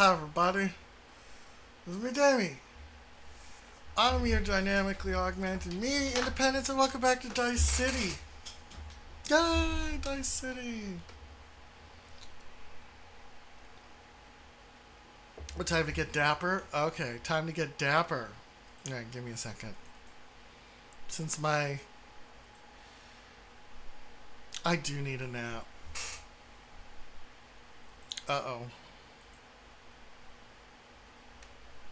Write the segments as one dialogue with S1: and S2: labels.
S1: Hi everybody, this is me, Damie. I'm your dynamically augmented me, Independence, and welcome back to Dice City. Yay, Dice City! What time to get dapper? Okay, time to get dapper. Alright, give me a second. Since I do need a nap. Uh-oh.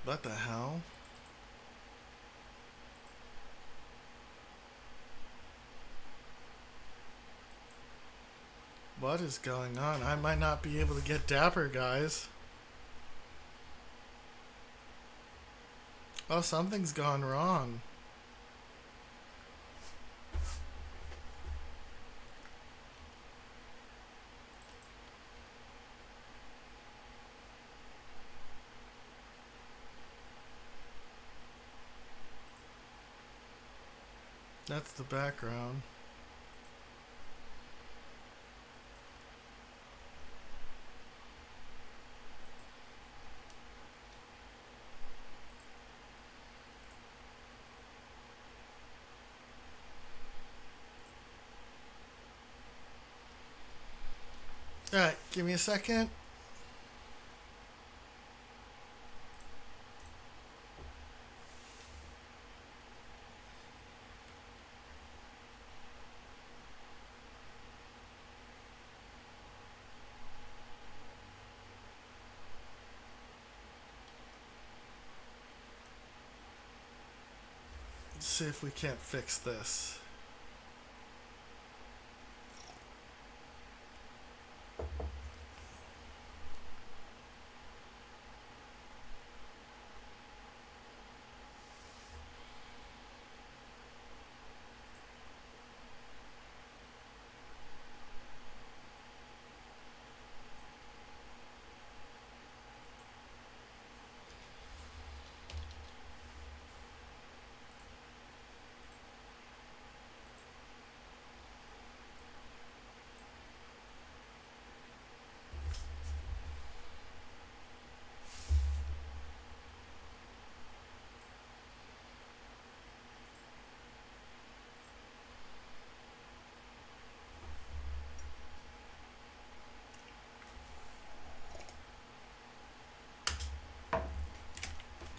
S1: What the hell? What is going on? I might not be able to get dapper, guys. Oh, something's gone wrong. That's the background. Alright, give me a second. Let's see if we can't fix this.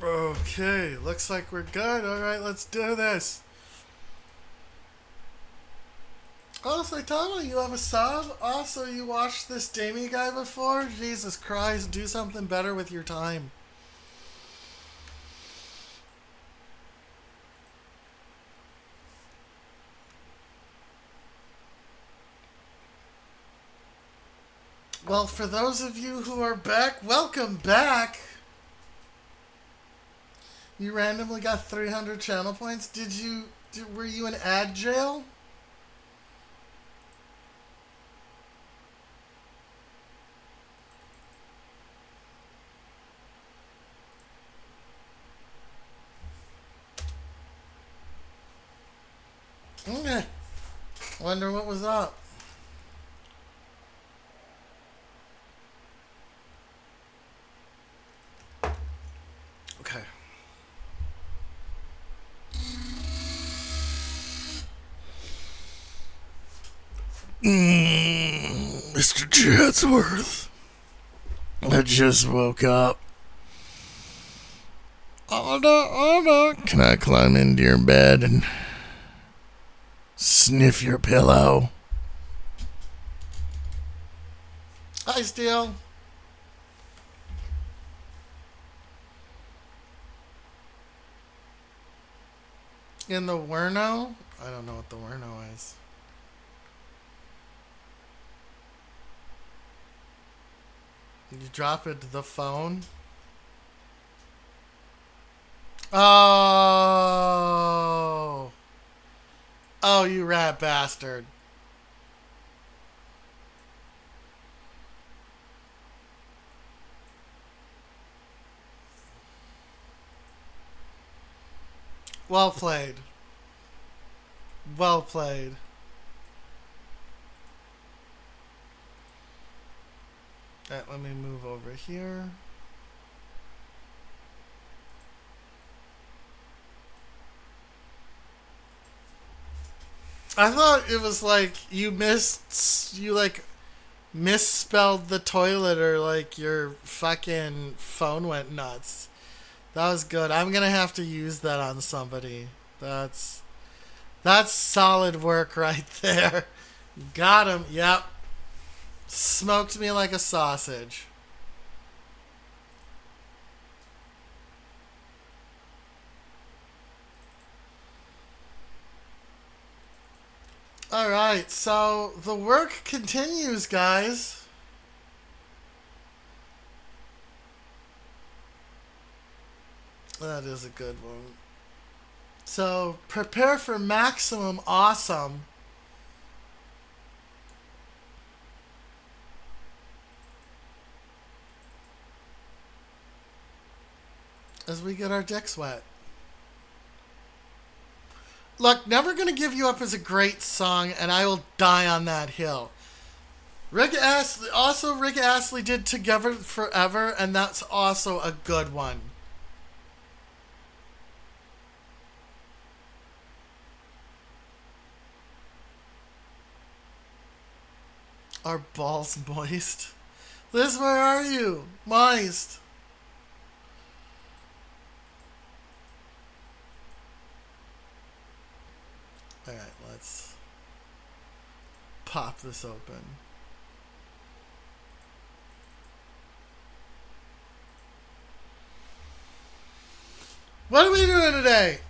S1: Okay, looks like we're good. Alright, let's do this. Oh, Saitama, you have a sub? Also, you watched this Damie guy before? Jesus Christ, do something better with your time. Well, for those of you who are back, welcome back. You randomly got 300 channel points. Were you in ad jail? Okay. Wonder what was up. Okay. Mr. Chatsworth. I just woke up. Oh no. Can I climb into your bed and sniff your pillow? Hi, Steel. In the Werno? I don't know what the Werno is. Did you drop it to the phone? Oh. Oh, you rat bastard. Well played. Well played. Let me move over here. I thought it was like you like misspelled the toilet or like your fucking phone went nuts. That was good. I'm gonna have to use that on somebody. That's that's solid work right there. Got him. Yep. Smoked me like a sausage. All right. So the work continues, guys. That is a good one. So prepare for maximum awesome as we get our dicks wet. Look, Never Gonna Give You Up is a great song, and I will die on that hill. Rick Astley did Together Forever, and that's also a good one. Are balls moist? Liz, where are you? Moist. Alright, let's pop this open. What are we doing today?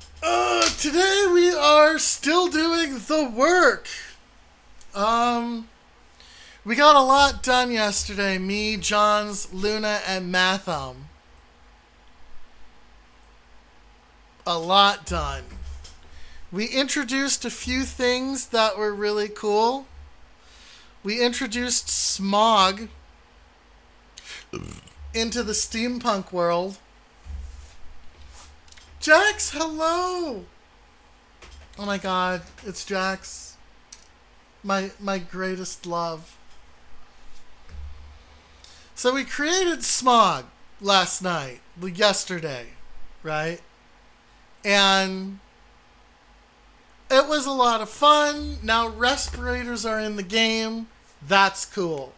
S1: Today we are still doing the work. Um, we got a lot done yesterday. Me, Johns, Luna, and Matham. A lot done. We introduced a few things that were really cool. We introduced smog into the steampunk world. Jax, hello! Oh my god, it's Jax. My greatest love. So we created smog last night, yesterday, right? And it was a lot of fun. Now respirators are in the game. That's cool.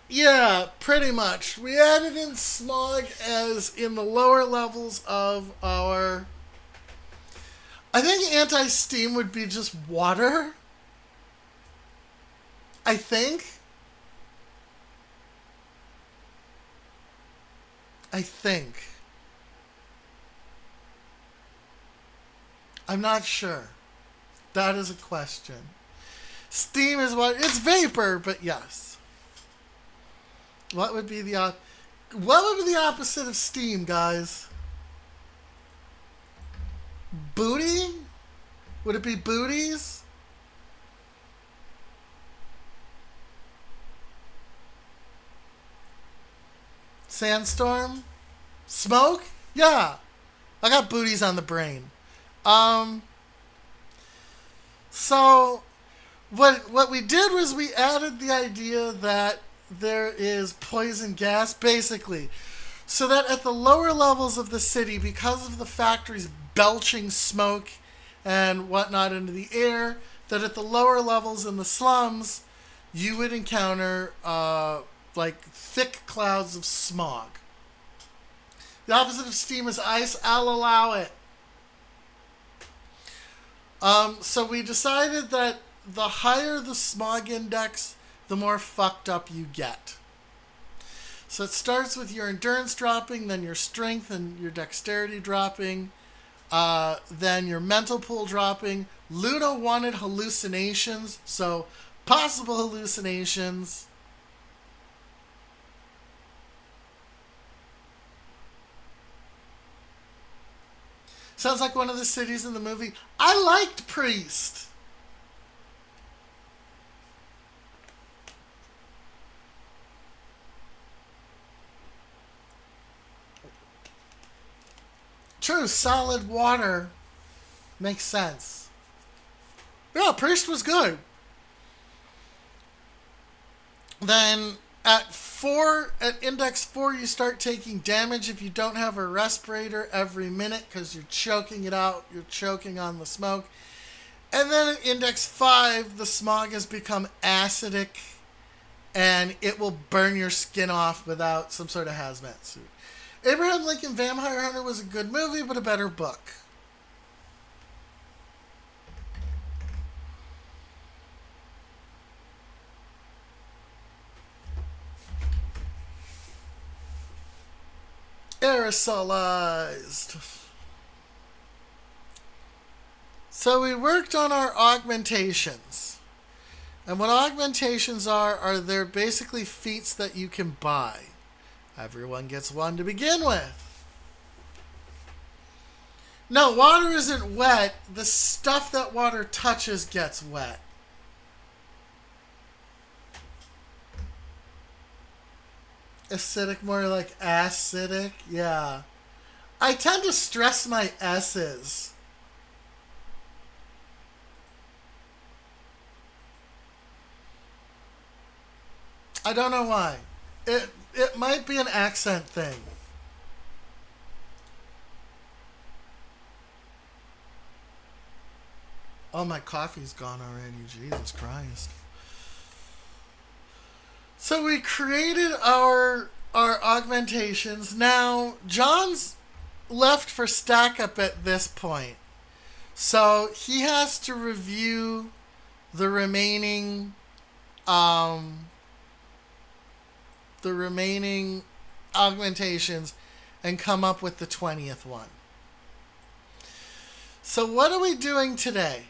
S1: Yeah, pretty much. We added in smog as in the lower levels of our. I think anti-steam would be just water. I think. I think. I'm not sure. That is a question. Steam is what it's vapor, but yes. What would be the what would be the opposite of steam, guys? Booty? Would it be booties? Sandstorm? Smoke? Yeah. I got booties on the brain. Um so what we did was we added the idea that there is poison gas basically so that at the lower levels of the city, because of the factories belching smoke and whatnot into the air, that at the lower levels in the slums you would encounter like thick clouds of smog. The opposite of steam is ice. I'll allow it. So we decided that the higher the smog index, the more fucked up you get. So it starts with your endurance dropping, then your strength and your dexterity dropping, then your mental pool dropping. Luna wanted hallucinations, so possible hallucinations. Sounds like one of the cities in the movie. I liked Priest. True, solid water makes sense. Yeah, Priest was good. Then at index 4, you start taking damage if you don't have a respirator every minute because you're choking it out. You're choking on the smoke. And then at index 5, the smog has become acidic and it will burn your skin off without some sort of hazmat suit. Abraham Lincoln Vampire Hunter was a good movie, but a better book. Aerosolized. So we worked on our augmentations. And what augmentations are they're basically feats that you can buy. Everyone gets one to begin with. No, water isn't wet. The stuff that water touches gets wet. Acidic, more like acidic. Yeah. I tend to stress my S's. I don't know why. It might be an accent thing. Oh, my coffee's gone already. Jesus Christ. So we created our augmentations. Now, John's left for stack up at this point. So he has to review the remaining augmentations and come up with the 20th one. So what are we doing today?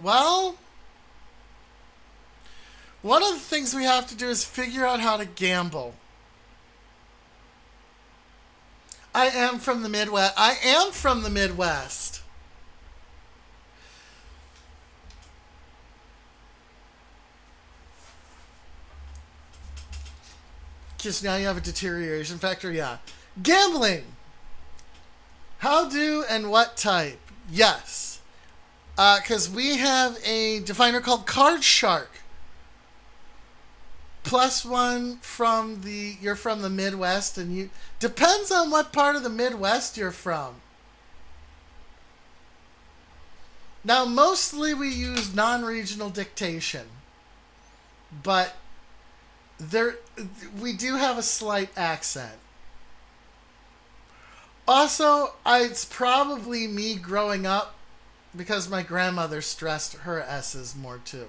S1: Well, one of the things we have to do is figure out how to gamble. I am from the Midwest. Just now you have a deterioration factor, yeah. Gambling. How do and what type? Yes. Because we have a definer called Card Shark. +1 from you're from the Midwest, and you depends on what part of the Midwest you're from. Now, mostly we use non-regional dictation, but we do have a slight accent. Also, it's probably me growing up because my grandmother stressed her S's more too.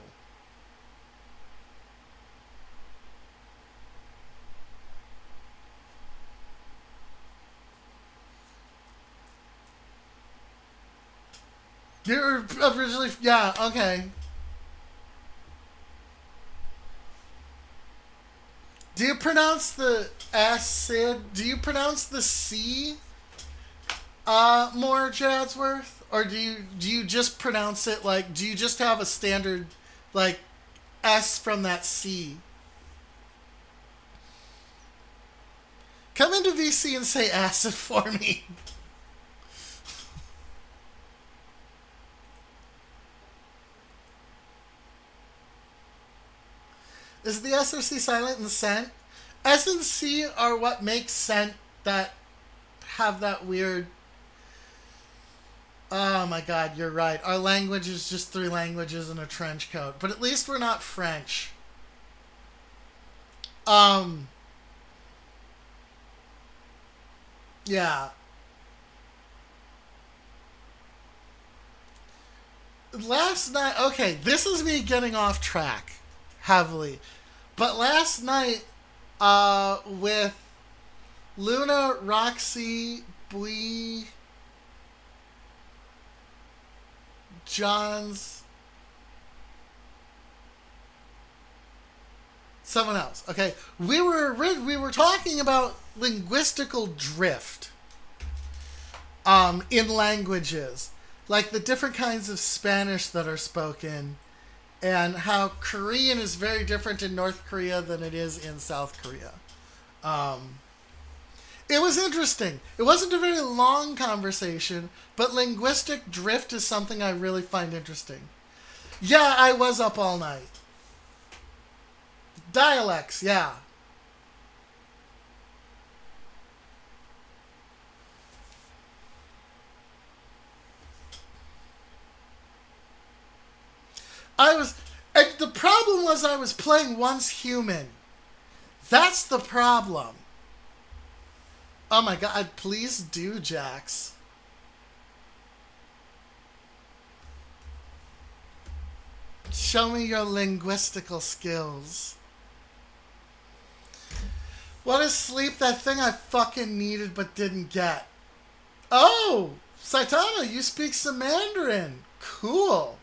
S1: You're originally... Yeah, okay. Do you pronounce the acid? Do you pronounce the C more, Jadsworth? Or do you just pronounce it like... Do you just have a standard, like, S from that C? Come into VC and say acid for me. Is the S or C silent in scent? S and C are what makes scent that have that weird... Oh my god, you're right. Our language is just 3 languages in a trench coat. But at least we're not French. Yeah. Last night... Okay, this is me getting off track. Heavily. But last night, with Luna, Roxy, Bui, John's, someone else. Okay, we were talking about linguistical drift, in languages, like the different kinds of Spanish that are spoken. And how Korean is very different in North Korea than it is in South Korea. It was interesting. It wasn't a very long conversation, but linguistic drift is something I really find interesting. Yeah, I was up all night. Dialects, yeah. I was. And the problem was I was playing once human. That's the problem. Oh my god, please do, Jax. Show me your linguistical skills. What is sleep? That thing I fucking needed but didn't get. Oh! Saitama, you speak some Mandarin. Cool.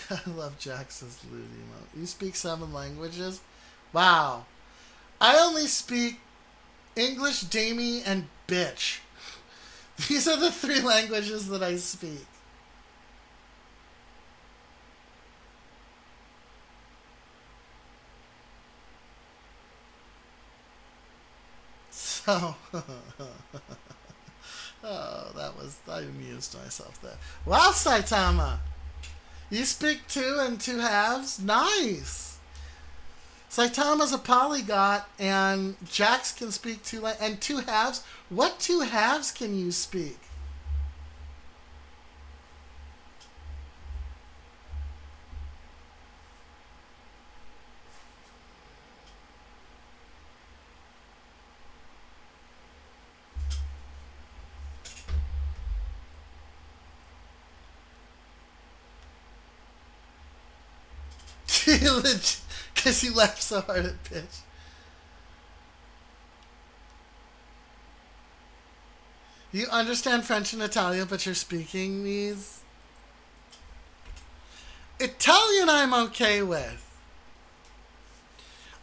S1: I love Jax's loot emote. You speak 7 languages? Wow. I only speak English, Damie, and bitch. These are the 3 languages that I speak. So, oh, that was, I amused myself there. Wow, Saitama! You speak 2 and 2 halves? Nice! Saitama's a polyglot, and Jax can speak 2 and 2 halves. What 2 halves can you speak? Because you laughed so hard at pitch. You understand French and Italian, but you're speaking these? Italian I'm okay with.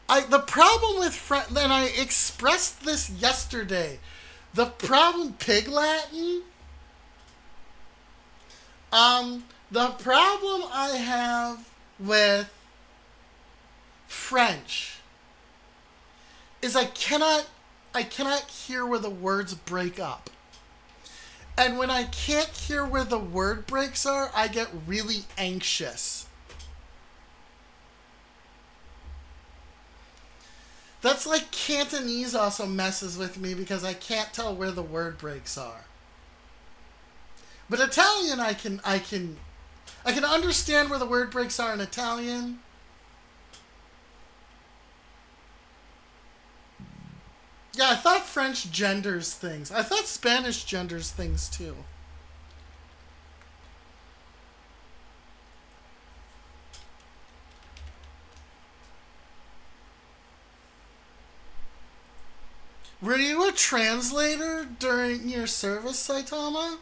S1: The problem with French, and I expressed this yesterday, the problem, Pig Latin? The problem I have with French is I cannot hear where the words break up. And when I can't hear where the word breaks are, I get really anxious. That's like Cantonese also messes with me because I can't tell where the word breaks are. But Italian I can understand where the word breaks are in Italian. Yeah, I thought French genders things. I thought Spanish genders things too. Were you a translator during your service, Saitama?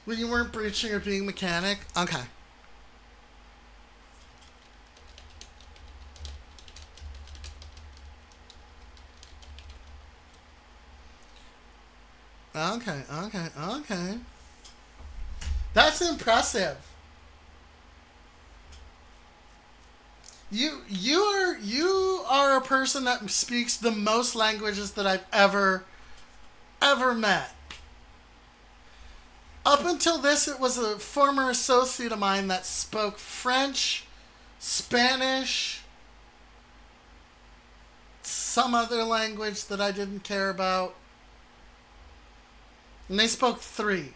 S1: When you weren't breaching or being mechanic? Okay. Okay. That's impressive. You are a person that speaks the most languages that I've ever met. Up until this, it was a former associate of mine that spoke French, Spanish, some other language that I didn't care about. And they spoke 3.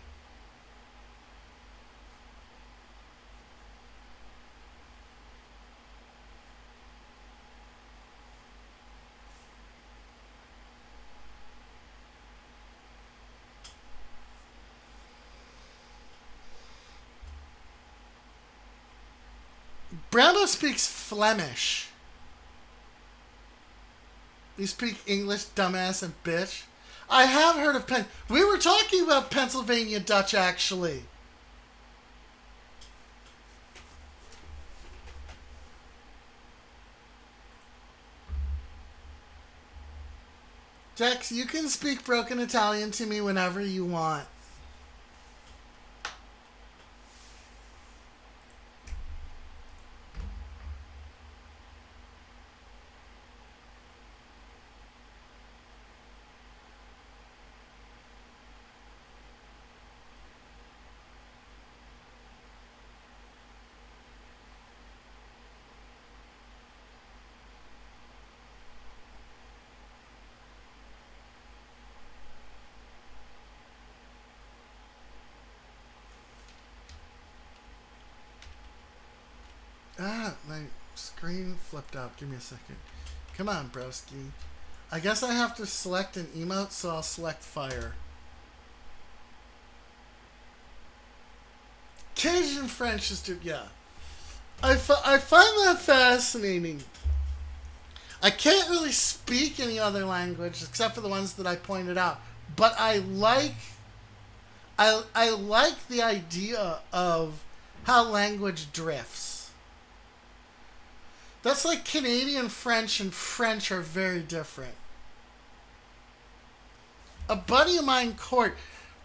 S1: Brando speaks Flemish. You speak English, dumbass and bitch. I have heard of We were talking about Pennsylvania Dutch, actually. Dex, you can speak broken Italian to me whenever you want. Ah, my screen flipped out. Give me a second. Come on, broski. I guess I have to select an emote, so I'll select fire. Cajun French is too, yeah. I find that fascinating. I can't really speak any other language except for the ones that I pointed out. But I like the idea of how language drifts. That's like Canadian French and French are very different. A buddy of mine, Court,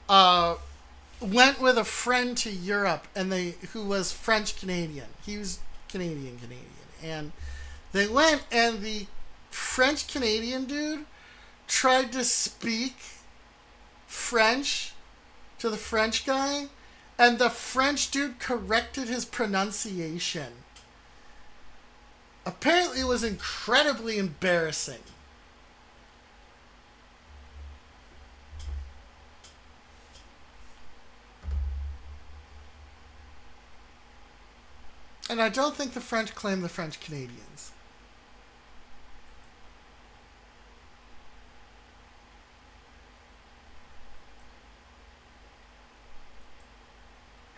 S1: went with a friend to Europe, and who was French Canadian. He was Canadian, and they went, and the French Canadian dude tried to speak French to the French guy, and the French dude corrected his pronunciation. Apparently, it was incredibly embarrassing. And I don't think the French claim the French Canadians.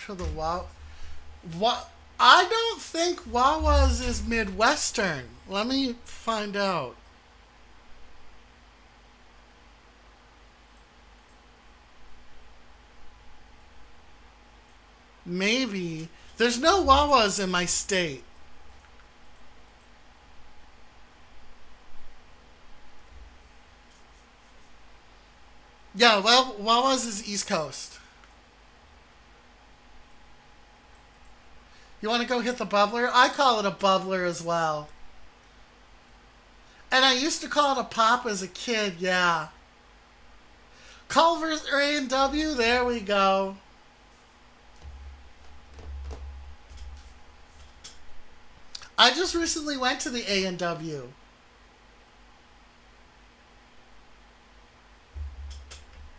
S1: To the What? I don't think Wawa's is Midwestern. Let me find out. Maybe. There's no Wawa's in my state. Yeah, well, Wawa's is East Coast. You want to go hit the bubbler? I call it a bubbler as well. And I used to call it a pop as a kid, yeah. Culver's or A&W, there we go. I just recently went to the A&W.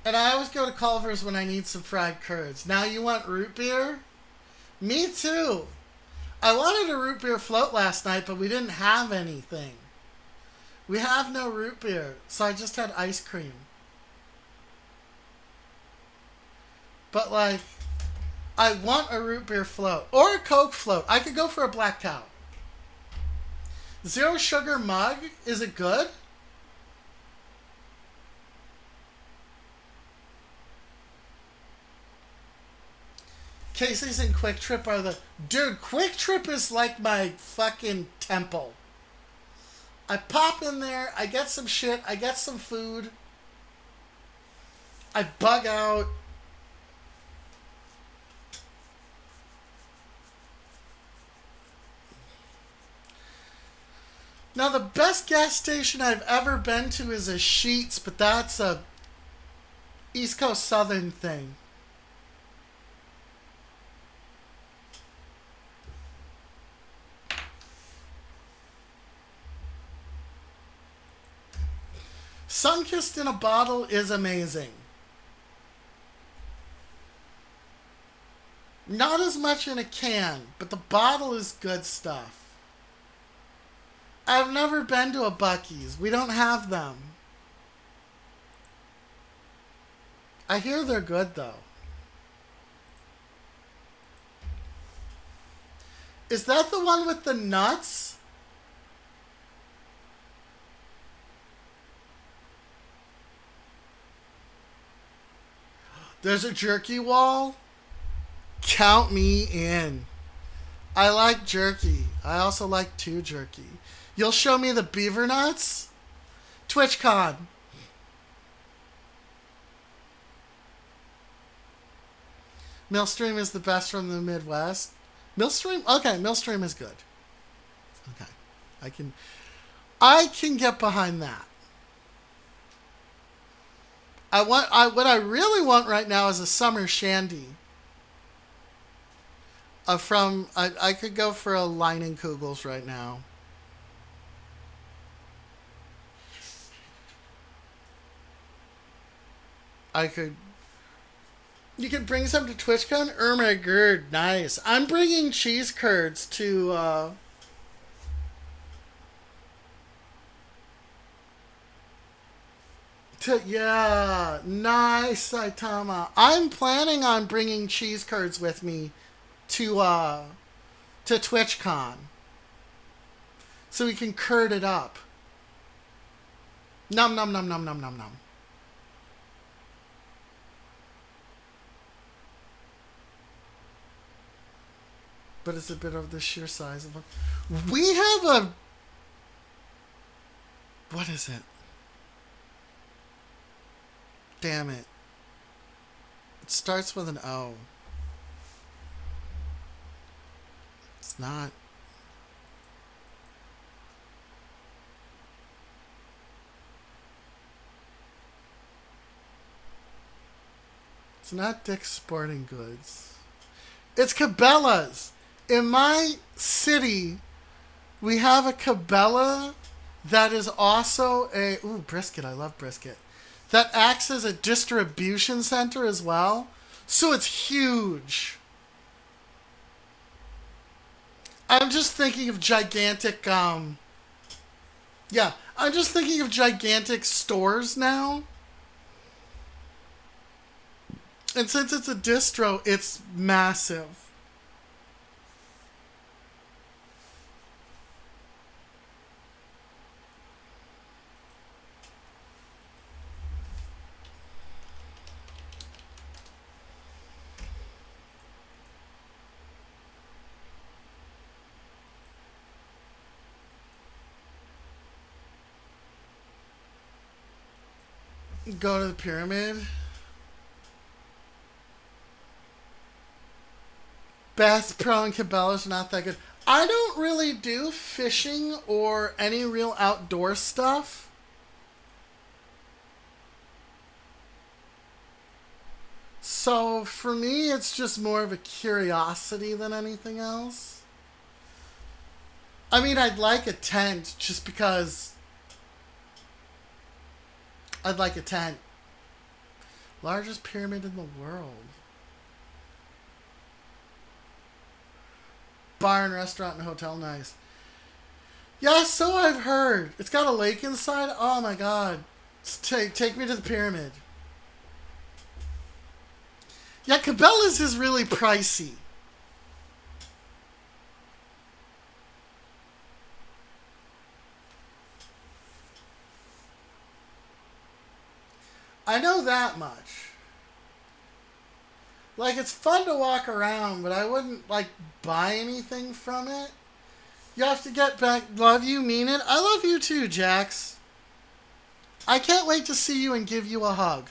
S1: And I always go to Culver's when I need some fried curds. Now you want root beer? Me too. I wanted a root beer float last night, but we didn't have anything. We have no root beer, so I just had ice cream. But like, I want a root beer float or a Coke float. I could go for a Black Cow. Zero sugar mug, is it good? Casey's and Quick Trip are the... Dude, Quick Trip is like my fucking temple. I pop in there, I get some shit, I get some food. I bug out. Now, the best gas station I've ever been to is a Sheetz, but that's a East Coast Southern thing. Sunkist in a bottle is amazing. Not as much in a can, but the bottle is good stuff. I've never been to a Buc-ee's. We don't have them. I hear they're good, though. Is that the one with the nuts? There's a jerky wall? Count me in. I like jerky. I also like two jerky. You'll show me the beaver nuts? TwitchCon. Millstream is the best from the Midwest. Millstream? Okay, Millstream is good. Okay. I can get behind that. What I really want right now is a summer shandy. I could go for a Leinenkugels right now. You could bring some to TwitchCon? Oh my god, nice. I'm bringing cheese curds to, yeah, nice, Saitama. I'm planning on bringing cheese curds with me to TwitchCon. So we can curd it up. Num num num num num num num. But it's a bit of the sheer size of it. We have a... What is it? Damn it. It starts with an O. It's not. It's not Dick's Sporting Goods. It's Cabela's. In my city, we have a Cabela that is also a... Ooh, brisket. I love brisket. That acts as a distribution center as well. So it's huge. I'm just thinking of gigantic... Yeah, I'm just thinking of gigantic stores now. And since it's a distro, it's massive. Go to the pyramid. Bass Pro and Cabela's are not that good. I don't really do fishing or any real outdoor stuff. So for me, it's just more of a curiosity than anything else. I mean, I'd like a tent just because I'd like a tent. Largest pyramid in the world. Bar and restaurant and hotel, nice. Yeah, so I've heard. It's got a lake inside. Oh my god. Take me to the pyramid. Yeah, Cabela's is really pricey. I know that much. Like, it's fun to walk around, but I wouldn't, like, buy anything from it. You have to get back. Love you, mean it. I love you too, Jax. I can't wait to see you and give you a hug.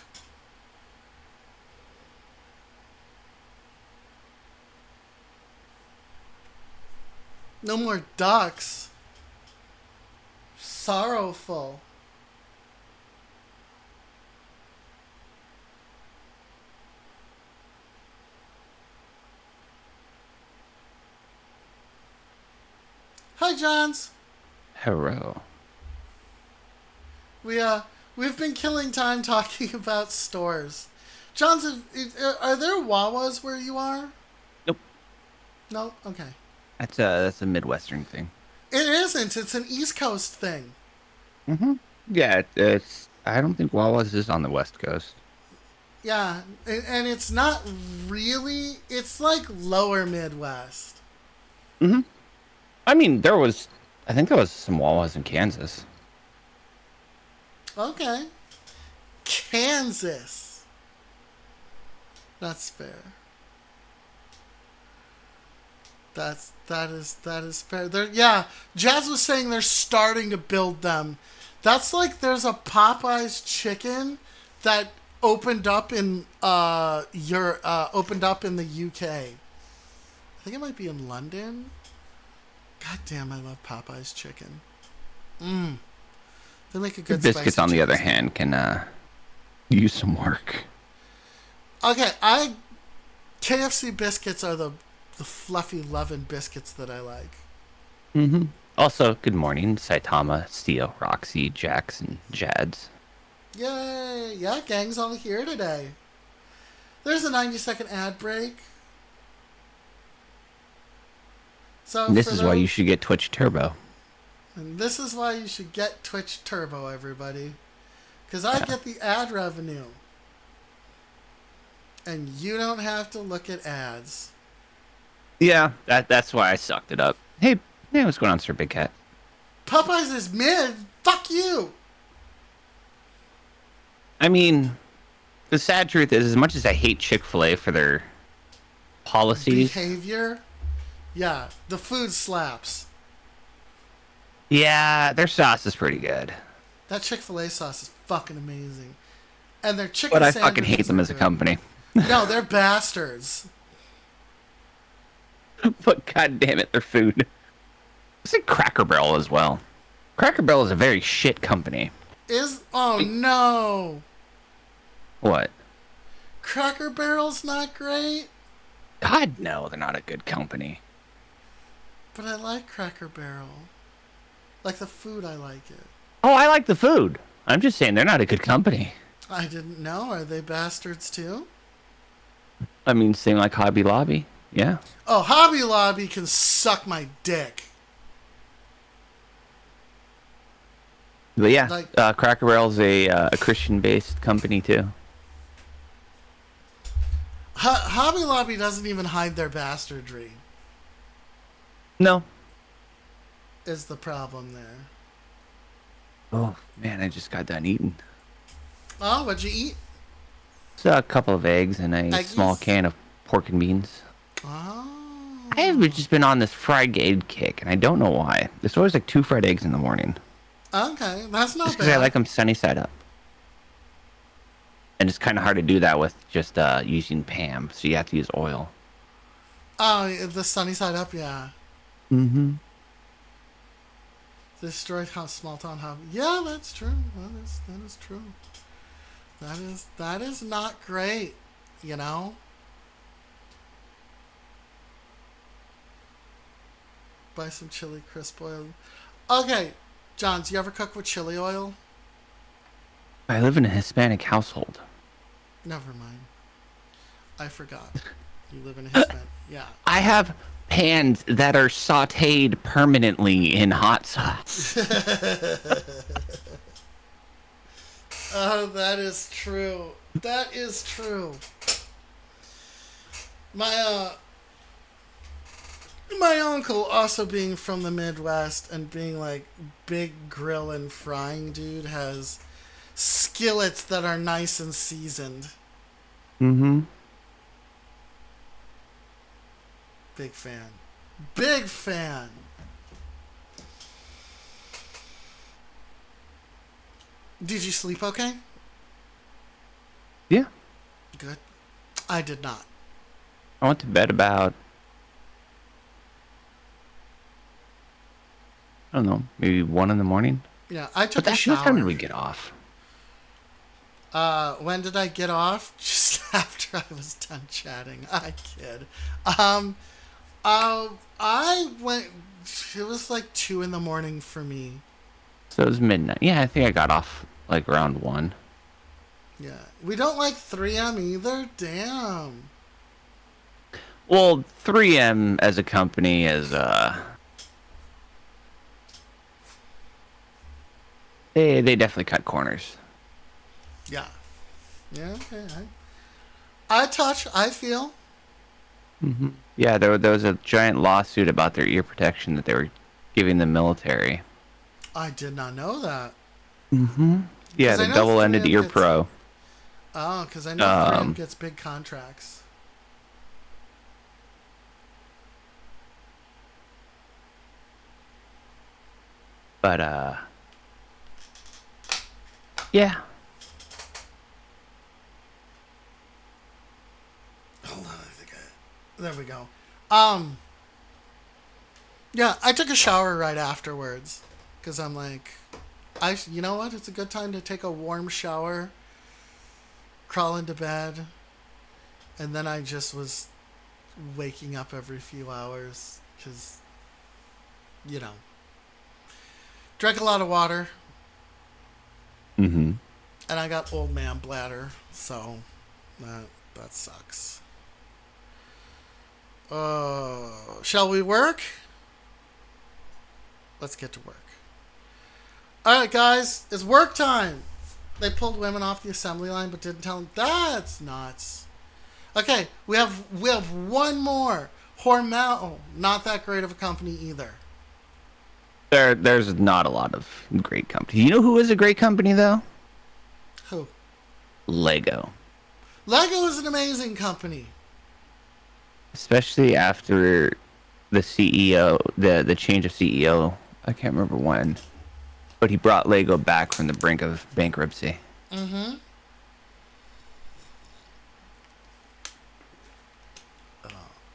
S1: No more ducks. Sorrowful. Hi, Johns.
S2: Hello.
S1: We've been killing time talking about stores. Johns, are there Wawas where you are?
S2: Nope.
S1: No? Okay.
S2: That's a Midwestern thing.
S1: It isn't. It's an East Coast thing.
S2: Mm-hmm. Yeah, it's. I don't think Wawa's is on the West Coast.
S1: Yeah, and it's not really. It's like lower Midwest.
S2: I mean, I think there was some Wawas in Kansas.
S1: Okay. Kansas. That's fair. That is fair. Yeah, Jazz was saying they're starting to build them. That's like there's a Popeyes chicken that opened up in opened up in the UK. I think it might be in London. God damn, I love Popeyes chicken. Mmm. They make a good
S2: Biscuits,
S1: spicy
S2: on the other
S1: chicken.
S2: hand, can use some work.
S1: Okay, KFC biscuits are the fluffy loving biscuits that I like.
S2: Mm-hmm. Also, good morning, Saitama, Steel, Roxy, Jackson, Jads.
S1: Yay! Yeah, gang's all here today. There's a 90-second ad break. So
S2: This
S1: for
S2: is why you
S1: those,
S2: should get Twitch Turbo.
S1: and this is why you should get Twitch Turbo, everybody, because I get the ad revenue, and you don't have to look at ads.
S2: Yeah, that's why I sucked it up. Hey, what's going on, Sir Big Cat?
S1: Popeyes is mid. Fuck you.
S2: I mean, the sad truth is, as much as I hate Chick-fil-A for their policies,
S1: Behavior. Yeah, the food slaps.
S2: yeah, their sauce is pretty good.
S1: That Chick-fil-A sauce is fucking amazing, and their chicken
S2: But I
S1: sandwiches
S2: fucking hate them
S1: are
S2: as a
S1: good.
S2: company.
S1: No, they're bastards.
S2: But god damn it, their food. It's like Cracker Barrel as well. Cracker Barrel is a very shit company.
S1: Oh no,
S2: What?
S1: Cracker Barrel's not great,
S2: God, no, they're not a good company.
S1: but I like Cracker Barrel. Like the food, I like it.
S2: Oh, I like the food. I'm just saying they're not a good company.
S1: I didn't know. Are they bastards too?
S2: I mean, same like Hobby Lobby. Yeah.
S1: Oh, Hobby Lobby can suck my dick.
S2: But yeah,
S1: Like,
S2: Cracker Barrel's a Christian-based company too.
S1: Hobby Lobby doesn't even hide their bastardry.
S2: No.
S1: Is the problem there?
S2: Oh man, I just got done eating.
S1: Oh, what'd you eat?
S2: So a couple of eggs and a
S1: Eggies?
S2: small can of pork and beans.
S1: Oh.
S2: I have just been on this fried egg kick, and I don't know why. There's always like 2 fried eggs in the morning.
S1: Okay, that's not
S2: Just because
S1: bad.
S2: I like them sunny side up. And it's kind of hard to do that with just using Pam, so you have to use oil.
S1: Oh, the sunny side up, yeah.
S2: Mm-hmm.
S1: Destroyed small town hub. Yeah, that's true. That is true. That is not great, you know? Buy some chili crisp oil. Okay, John, do you ever cook with chili oil?
S2: I live in a Hispanic household.
S1: Never mind. I forgot. You live in a Hispanic. Yeah.
S2: I have pans that are sautéed permanently in hot sauce.
S1: Oh, that is true. That is true. My uncle, also being from the Midwest and being like big grill and frying dude, has skillets that are nice and seasoned.
S2: Mm-hmm.
S1: Big fan. Big fan. Did you sleep okay?
S2: Yeah.
S1: Good. I did not.
S2: I went to bed about, I don't know, maybe 1 in the morning.
S1: Yeah, I
S2: But
S1: took a
S2: that's what time did
S1: shower.
S2: we get off?
S1: When did I get off? Just after I was done chatting. I kid. I went. It was like 2 in the morning for me.
S2: So it was midnight. Yeah, I think I got off like around 1.
S1: Yeah, we don't like 3M either. Damn.
S2: Well, 3M as a company is they definitely cut corners.
S1: Yeah. Yeah. Okay. I touch. I feel.
S2: Yeah, there was a giant lawsuit about their ear protection that they were giving the military.
S1: I did not know that.
S2: Yeah,
S1: Because
S2: the
S1: I know
S2: double-ended
S1: 3M
S2: ear
S1: gets.
S2: pro.
S1: Oh, because I know 3M
S2: Um,
S1: gets big contracts.
S2: but yeah.
S1: Hold on, I think there we go. Um, yeah, I took a shower right afterwards because I'm like, you know what? It's a good time to take a warm shower, crawl into bed, and then I just was waking up every few hours because, you know, drank a lot of water,
S2: Mm-hmm.
S1: and I got old man bladder, so that sucks. Shall we work? Let's get to work. All right, guys, it's work time. They pulled women off the assembly line, but didn't tell them. That's nuts. Okay, we have one more. Hormel, not that great of a company either.
S2: There's not a lot of great companies. You know who is a great company though?
S1: Who?
S2: Lego.
S1: Lego is an amazing company.
S2: Especially after the CEO, the change of CEO. I can't remember when, but he brought Lego back from the brink of bankruptcy.
S1: Mm-hmm.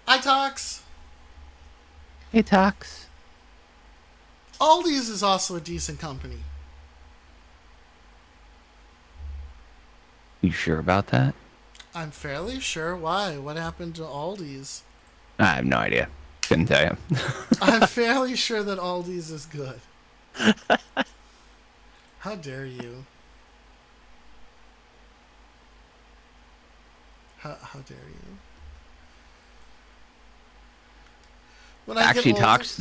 S1: iTalks.
S2: Hey, Tox.
S1: Aldi's is also a decent company.
S2: You sure about that?
S1: I'm fairly sure. Why? What happened to Aldi's?
S2: I have no idea. Couldn't tell you.
S1: I'm fairly sure that Aldi's is good. How dare you? How dare you? When I
S2: Actually,
S1: get older,
S2: Tox,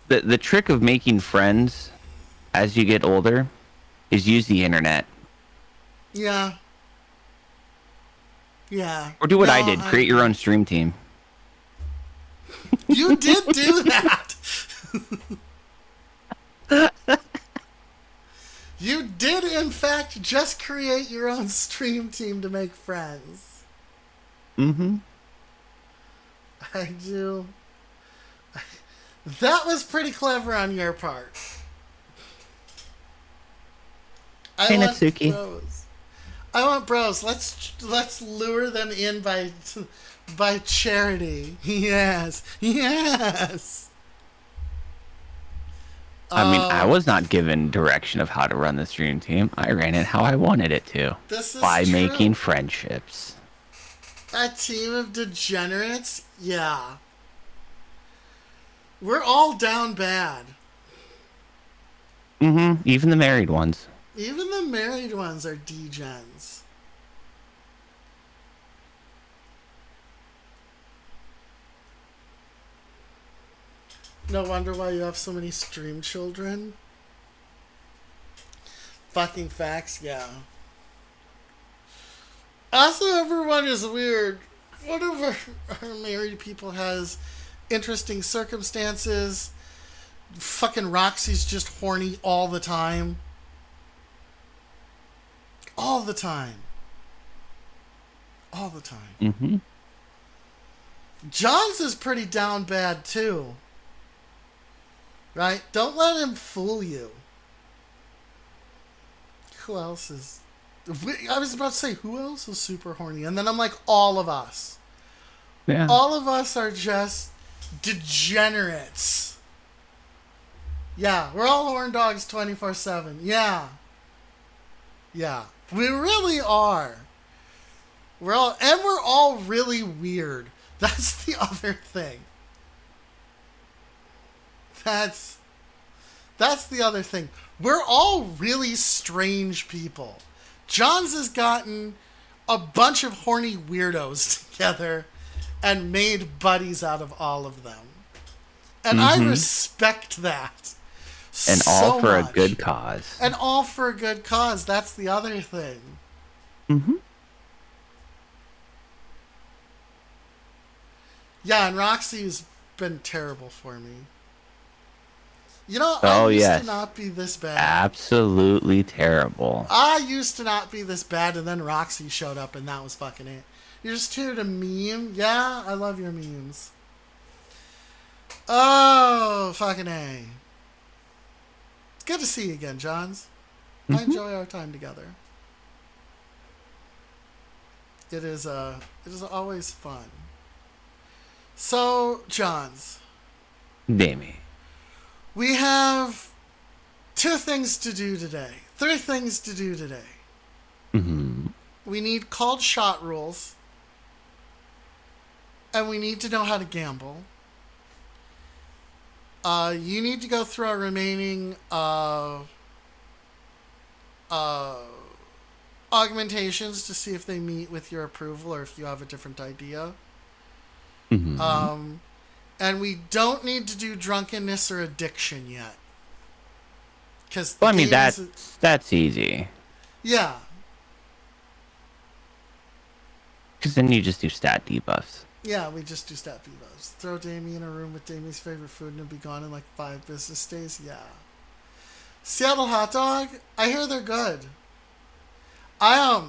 S2: the trick of making friends as you get older is use the internet.
S1: yeah, yeah.
S2: Or do what
S1: No,
S2: I did. Create your own stream team.
S1: You did do that. You did, in fact, just create your own stream team to make friends.
S2: Mm-hmm.
S1: I do. That was pretty clever on your part.
S2: Hey,
S1: want
S2: Natsuki.
S1: bros. I want bros. Let's lure them in by charity. Yes, yes.
S2: I mean, I was not given direction of how to run the stream team. I ran it how I wanted it to.
S1: This is
S2: By
S1: true.
S2: making friendships.
S1: A team of degenerates? Yeah. We're all down bad.
S2: Mm-hmm. Even the married ones.
S1: Even the married ones are degens. No wonder why you have so many stream children. Fucking facts, yeah. Also, everyone is weird. One of our married people has interesting circumstances. Fucking Roxy's just horny all the time. All the time. All the time.
S2: Mm-hmm.
S1: John's is pretty down bad too. Right? Don't let him fool you. Who else is... I was about to say, who else is super horny? And then I'm like, all of us.
S2: Yeah.
S1: All of us are just degenerates. Yeah, we're all horn dogs 24/7. Yeah. Yeah. We really are. We're all really weird. That's the other thing. That's the other thing. We're all really strange people. John's has gotten a bunch of horny weirdos together and made buddies out of all of them. And I respect that.
S2: And
S1: so
S2: all for
S1: much.
S2: a good cause.
S1: And all for a good cause. That's the other thing.
S2: Mm-hmm.
S1: Yeah, and Roxy's been terrible for me. You know, I
S2: Oh
S1: used to
S2: yes,
S1: not be this bad.
S2: absolutely terrible.
S1: I used to not be this bad, and then Roxy showed up, and that was fucking it. You're just here to meme? Yeah, I love your memes. Oh, fucking A. It's good to see you again, Johns. I
S2: Hmm.
S1: enjoy our time together. It is always fun. So, Johns,
S2: Dammy.
S1: we have two things to do today. Three things to do today.
S2: Hmm.
S1: We need called shot rules, and we need to know how to gamble. You need to go through our remaining uh, augmentations to see if they meet with your approval or if you have a different idea.
S2: Hmm.
S1: And we don't need to do drunkenness or addiction yet. Because the
S2: Well, I mean
S1: game is.
S2: that's easy.
S1: Yeah.
S2: Because then you just do stat debuffs.
S1: Yeah, we just do stat debuffs. Throw Damie in a room with Damie's favorite food and it'll be gone in like 5 business days. Yeah. Seattle hot dog. I hear they're good. I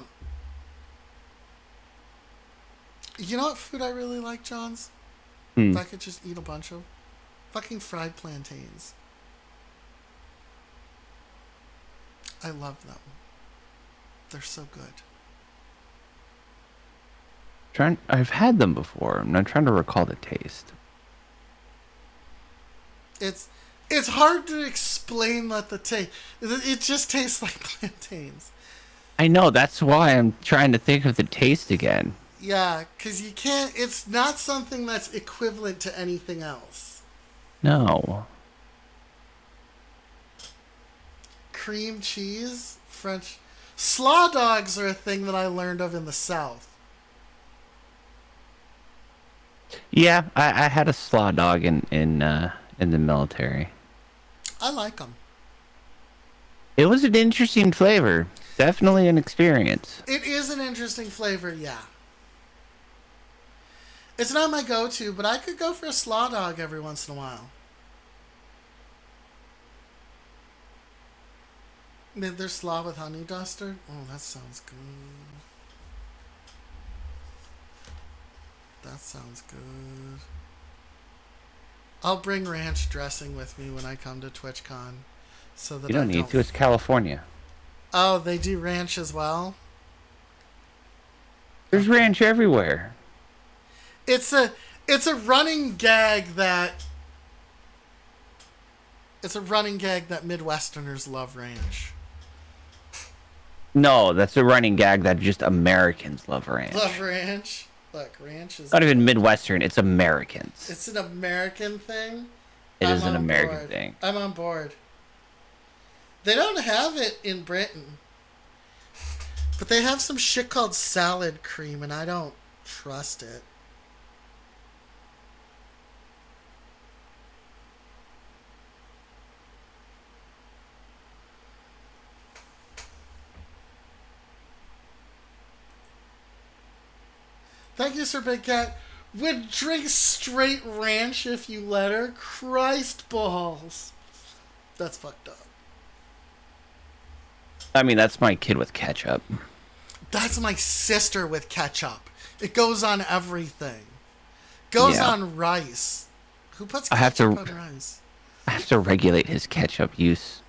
S1: You know what food I really like, Johns?
S2: Hmm.
S1: If I could just eat a bunch of fucking fried plantains. I love them. They're so good.
S2: I've had them before. I'm not trying to recall the taste.
S1: It's it's hard to explain what the taste. It just tastes like plantains.
S2: I know, that's why I'm trying to think of the taste again.
S1: Yeah, because you can't. It's not something that's equivalent to anything else.
S2: No.
S1: Cream cheese, French. Slaw dogs are a thing that I learned of in the South.
S2: Yeah, I had a slaw dog in the military.
S1: I like them.
S2: It was an interesting flavor. Definitely an experience.
S1: It is an interesting flavor, yeah. It's not my go-to, but I could go for a slaw dog every once in a while. There's slaw with honey duster. Oh, that sounds good. That sounds good. I'll bring ranch dressing with me when I come to TwitchCon, so that
S2: You don't
S1: I
S2: need
S1: don't.
S2: to. It's California.
S1: Oh, they do ranch as well.
S2: There's ranch everywhere.
S1: It's a it's a running gag that Midwesterners love ranch.
S2: No, that's a running gag that just Americans love ranch.
S1: Love ranch. Look, ranch is
S2: Not even Midwestern, it's Americans.
S1: it's an American thing.
S2: It
S1: I'm
S2: is an
S1: on
S2: American
S1: board.
S2: thing.
S1: I'm on board. They don't have it in Britain, but they have some shit called salad cream, and I don't trust it. Thank you, Sir Big Cat. Would drink straight ranch if you let her. Christ balls. That's fucked up.
S2: I mean, that's my kid with ketchup.
S1: That's my sister with ketchup. It goes on everything. Goes
S2: Yeah.
S1: on rice. Who puts
S2: I have
S1: ketchup
S2: to-
S1: on rice?
S2: I have to regulate his ketchup use.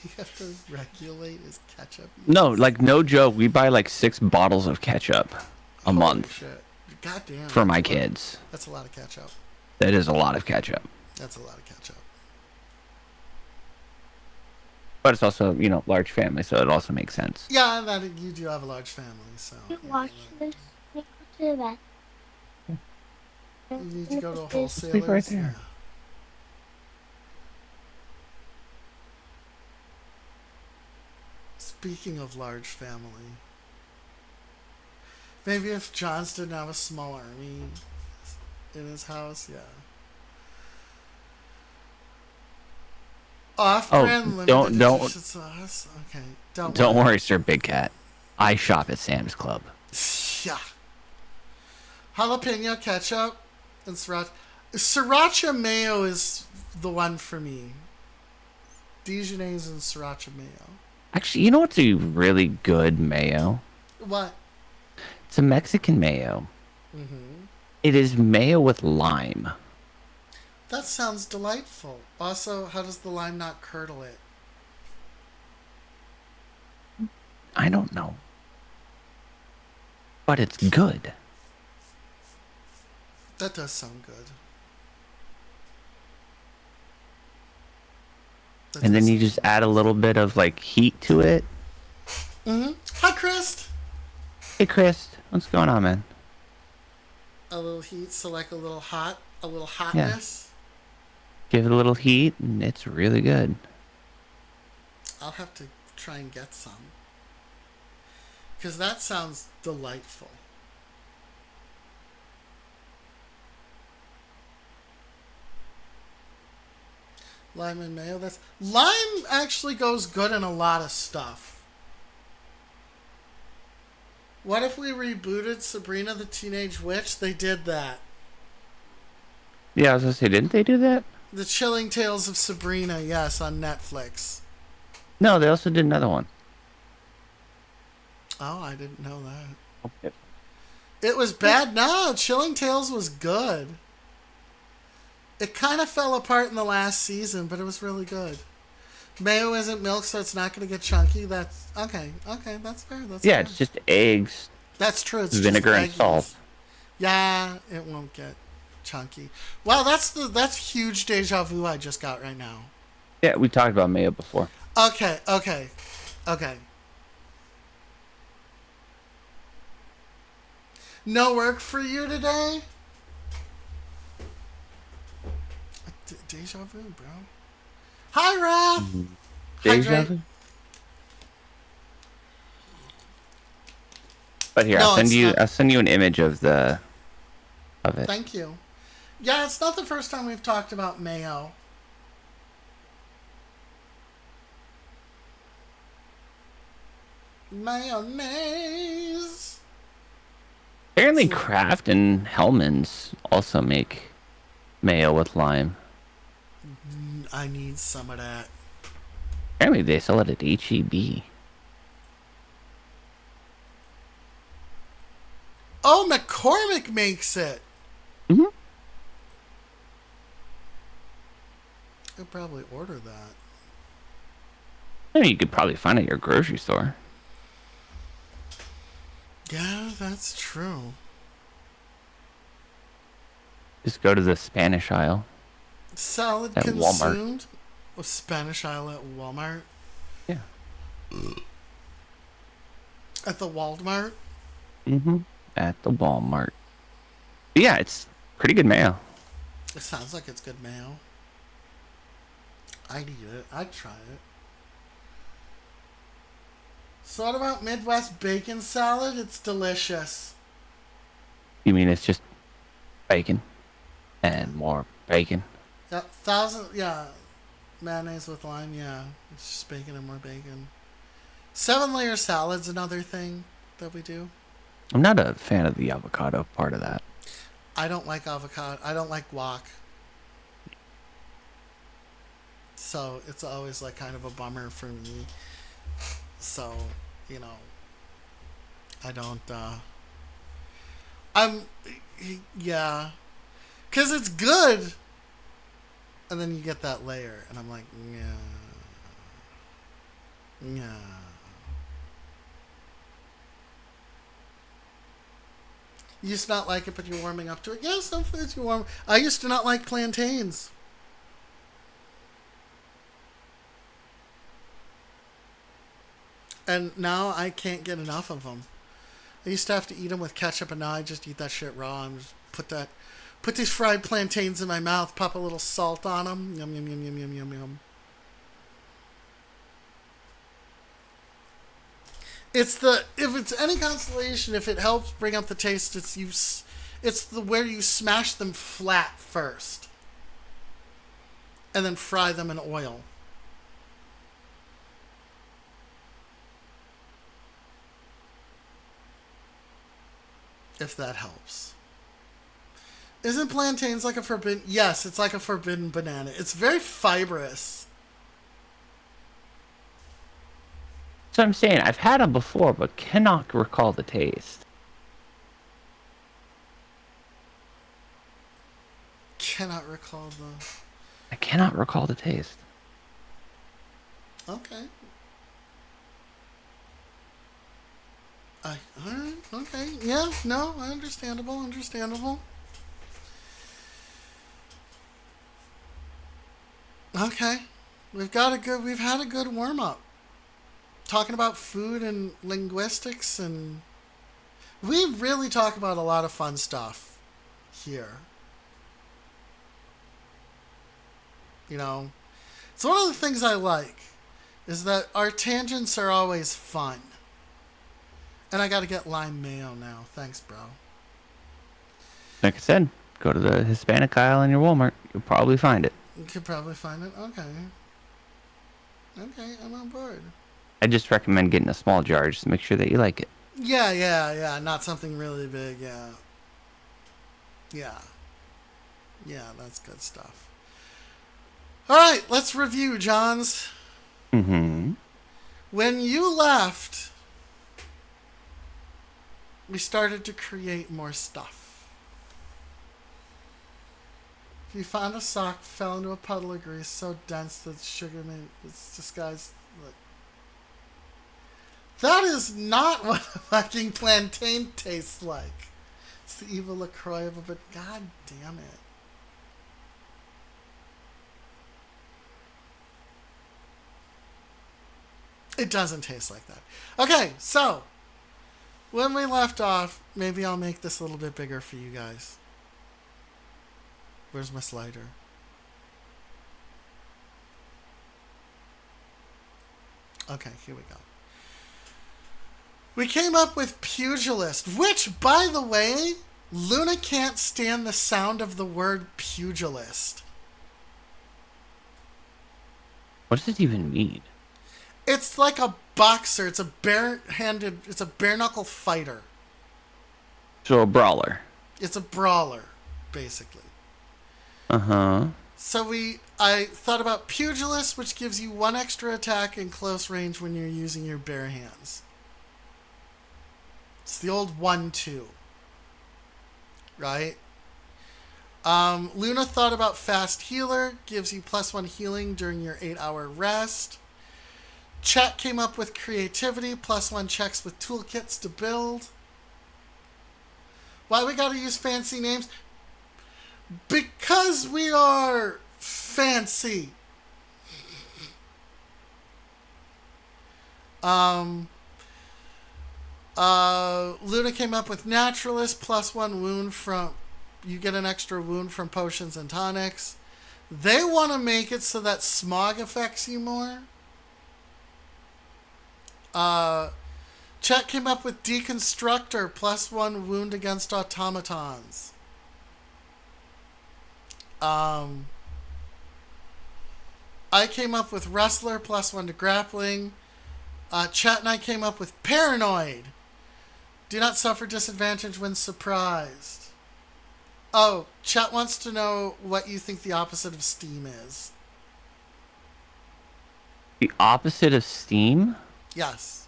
S1: You have to regulate his ketchup.
S2: No, like no joke. We buy like 6 bottles of ketchup a
S1: Holy
S2: month
S1: shit. God damn.
S2: for my
S1: that's a lot-
S2: kids.
S1: That's a lot of ketchup.
S2: That is a lot of ketchup.
S1: That's a lot of ketchup.
S2: But it's also, large family, so it also makes sense.
S1: Yeah, and that you do have a large family, so
S3: You
S1: yeah,
S3: watch this. You go to the
S1: you need to go to a
S3: wholesaler.
S1: wholesaler.
S2: right there.
S1: Speaking of large family, maybe if Johns didn't have a small army in his house, yeah. Off-brand limited
S2: don't-
S1: edition sauce. Okay,
S2: Don't worry, Sir Big Cat. I shop at Sam's Club.
S1: Yeah. Jalapeno ketchup and sriracha. Sriracha mayo is the one for me. Dijonnaise and sriracha mayo.
S2: Actually, you know what's a really good mayo?
S1: What?
S2: It's a Mexican mayo.
S1: Mm-hmm.
S2: It is mayo with lime.
S1: That sounds delightful. Also, how does the lime not curdle it?
S2: I don't know. But it's good.
S1: That does sound good. That
S2: And
S1: does
S2: then you
S1: sound
S2: just
S1: good.
S2: add a little bit of like heat to it.
S1: Mm-hmm. Hi, Chris.
S2: Hey, Chris, what's going on, man?
S1: A little heat, so like a little
S2: Yeah.
S1: hotness.
S2: Give it a little heat, and it's really good.
S1: I'll have to try and get some. Because that sounds delightful. Lime and mayo. That's lime actually goes good in a lot of stuff. What if we rebooted Sabrina the Teenage Witch? They did that.
S2: Yeah, I was gonna say, didn't they do that?
S1: The Chilling Tales of Sabrina, yes, on Netflix.
S2: No, they also did another one.
S1: Oh, I didn't know that.
S2: Okay.
S1: It was bad. No, Chilling Tales was good. It kind of fell apart in the last season, but it was really good. Mayo isn't milk, so it's not going to get chunky. That's okay. Okay, that's fair. That's
S2: Yeah,
S1: fair.
S2: it's just eggs,
S1: That's true. It's
S2: vinegar,
S1: just
S2: and
S1: eggies.
S2: salt.
S1: Yeah, it won't get chunky. Wow, that's huge deja vu I just got right now.
S2: Yeah, we talked about mayo before.
S1: Okay. No work for you today? Deja vu, bro. Hi, Raph.
S2: Deja
S1: Hydrate.
S2: vu. But here,
S1: No,
S2: I'll send
S1: it's
S2: you.
S1: not.
S2: I'll send you an image of it.
S1: Thank you. Yeah, it's not the first time we've talked about mayo. Mayonnaise.
S2: Apparently, Kraft and Hellman's also make mayo with lime.
S1: I need some of that.
S2: Apparently, they sell it at HEB.
S1: Oh, McCormick makes it.
S2: Mm-hmm.
S1: I'd probably order that.
S2: I mean, you could probably find it at your grocery store.
S1: Yeah, that's true.
S2: Just go to the Spanish aisle.
S1: Salad
S2: At Walmart.
S1: consumed. A Spanish aisle at Walmart.
S2: Yeah.
S1: At the Walmart.
S2: Mm-hmm. At the Walmart. But yeah, it's pretty good mayo.
S1: It sounds like it's good mayo. I'd eat it. I'd try it. So what about Midwest bacon salad? It's delicious.
S2: You mean it's just bacon and more bacon?
S1: Yeah. Mayonnaise with lime, yeah. It's just bacon and more bacon. 7-layer salad's another thing that we do.
S2: I'm not a fan of the avocado part of that.
S1: I don't like avocado. I don't like guac. So it's always like kind of a bummer for me. So, you know, I don't, yeah. Because it's good. And then you get that layer. And I'm like, yeah. You used to not like it, but you're warming up to it. Yeah, some foods you warm. I used to not like plantains. And now I can't get enough of them. I used to have to eat them with ketchup, and now I just eat that shit raw and just put these fried plantains in my mouth, pop a little salt on them. Yum, yum, yum, yum, yum, yum, yum. If it's any consolation, if it helps bring up the taste, it's where you smash them flat first. And then fry them in oil. If that helps. Isn't plantains like a forbidden? Yes, it's like a forbidden banana. It's very fibrous.
S2: So I'm saying I've had them before, but cannot recall the taste.
S1: Cannot recall the.
S2: I cannot recall the taste.
S1: Okay. Alright, okay. Yeah, no, understandable, understandable. Okay. We've had a good warm up. Talking about food and linguistics, and we really talk about a lot of fun stuff here. You know, it's one of the things I like is that our tangents are always fun. And I gotta get lime mayo now. Thanks, bro.
S2: Like I said, go to the Hispanic aisle in your Walmart. You'll probably find it.
S1: You could probably find it. Okay. Okay, I'm on board.
S2: I just recommend getting a small jar just to make sure that you like it.
S1: Yeah. Not something really big, yeah. Yeah. Yeah, that's good stuff. Alright, let's review, Johns.
S2: Mm-hmm.
S1: When you left, we started to create more stuff. You found a sock, fell into a puddle of grease so dense that sugar made it's disguised. Look. That is not what a fucking plantain tastes like. It's the evil LaCroix of a bit. God damn it. It doesn't taste like that. Okay, so when we left off, maybe I'll make this a little bit bigger for you guys. Where's my slider? Okay, here we go. We came up with pugilist, which, by the way, Luna can't stand the sound of the word pugilist.
S2: What does it even mean?
S1: It's like a boxer. It's a bare knuckle fighter.
S2: So a brawler.
S1: It's a brawler, basically.
S2: Uh-huh.
S1: So I thought about pugilist, which gives you 1 extra attack in close range when you're using your bare hands. It's the old 1-2. Right? Luna thought about fast healer, gives you +1 healing during your 8-hour rest. Chet came up with creativity, +1 checks with toolkits to build. Why we gotta use fancy names? Because we are fancy. Luna came up with naturalist, +1 wound from... You get an extra wound from potions and tonics. They want to make it so that smog affects you more. Chet came up with deconstructor, +1 wound against automatons. I came up with wrestler, +1 to grappling. Chet and I came up with paranoid. Do not suffer disadvantage when surprised. Oh, Chet wants to know what you think the opposite of steam is.
S2: The opposite of steam?
S1: Yes.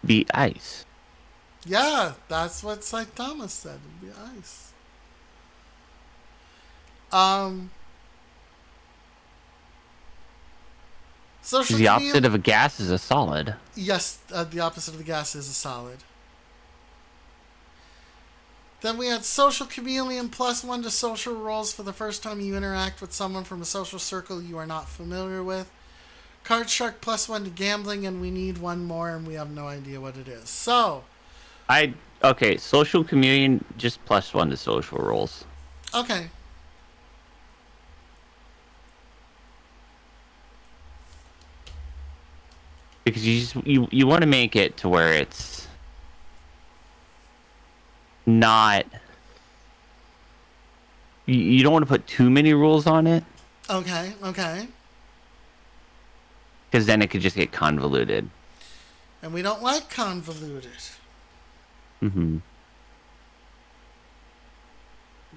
S2: Be ice.
S1: Yeah, that's what St. Thomas said. It'd be ice. Social
S2: The opposite of a gas is a solid.
S1: Yes, the opposite of the gas is a solid. Then we had social chameleon, +1 to social roles for the first time you interact with someone from a social circle you are not familiar with. Card shark, +1 to gambling, and we need one more, and we have no idea what it is. So,
S2: Okay, social chameleon, just +1 to social roles.
S1: okay.
S2: Because you want to make it to where it's not... You don't want to put too many rules on it.
S1: Okay.
S2: Because then it could just get convoluted.
S1: And we don't like convoluted.
S2: Mm-hmm.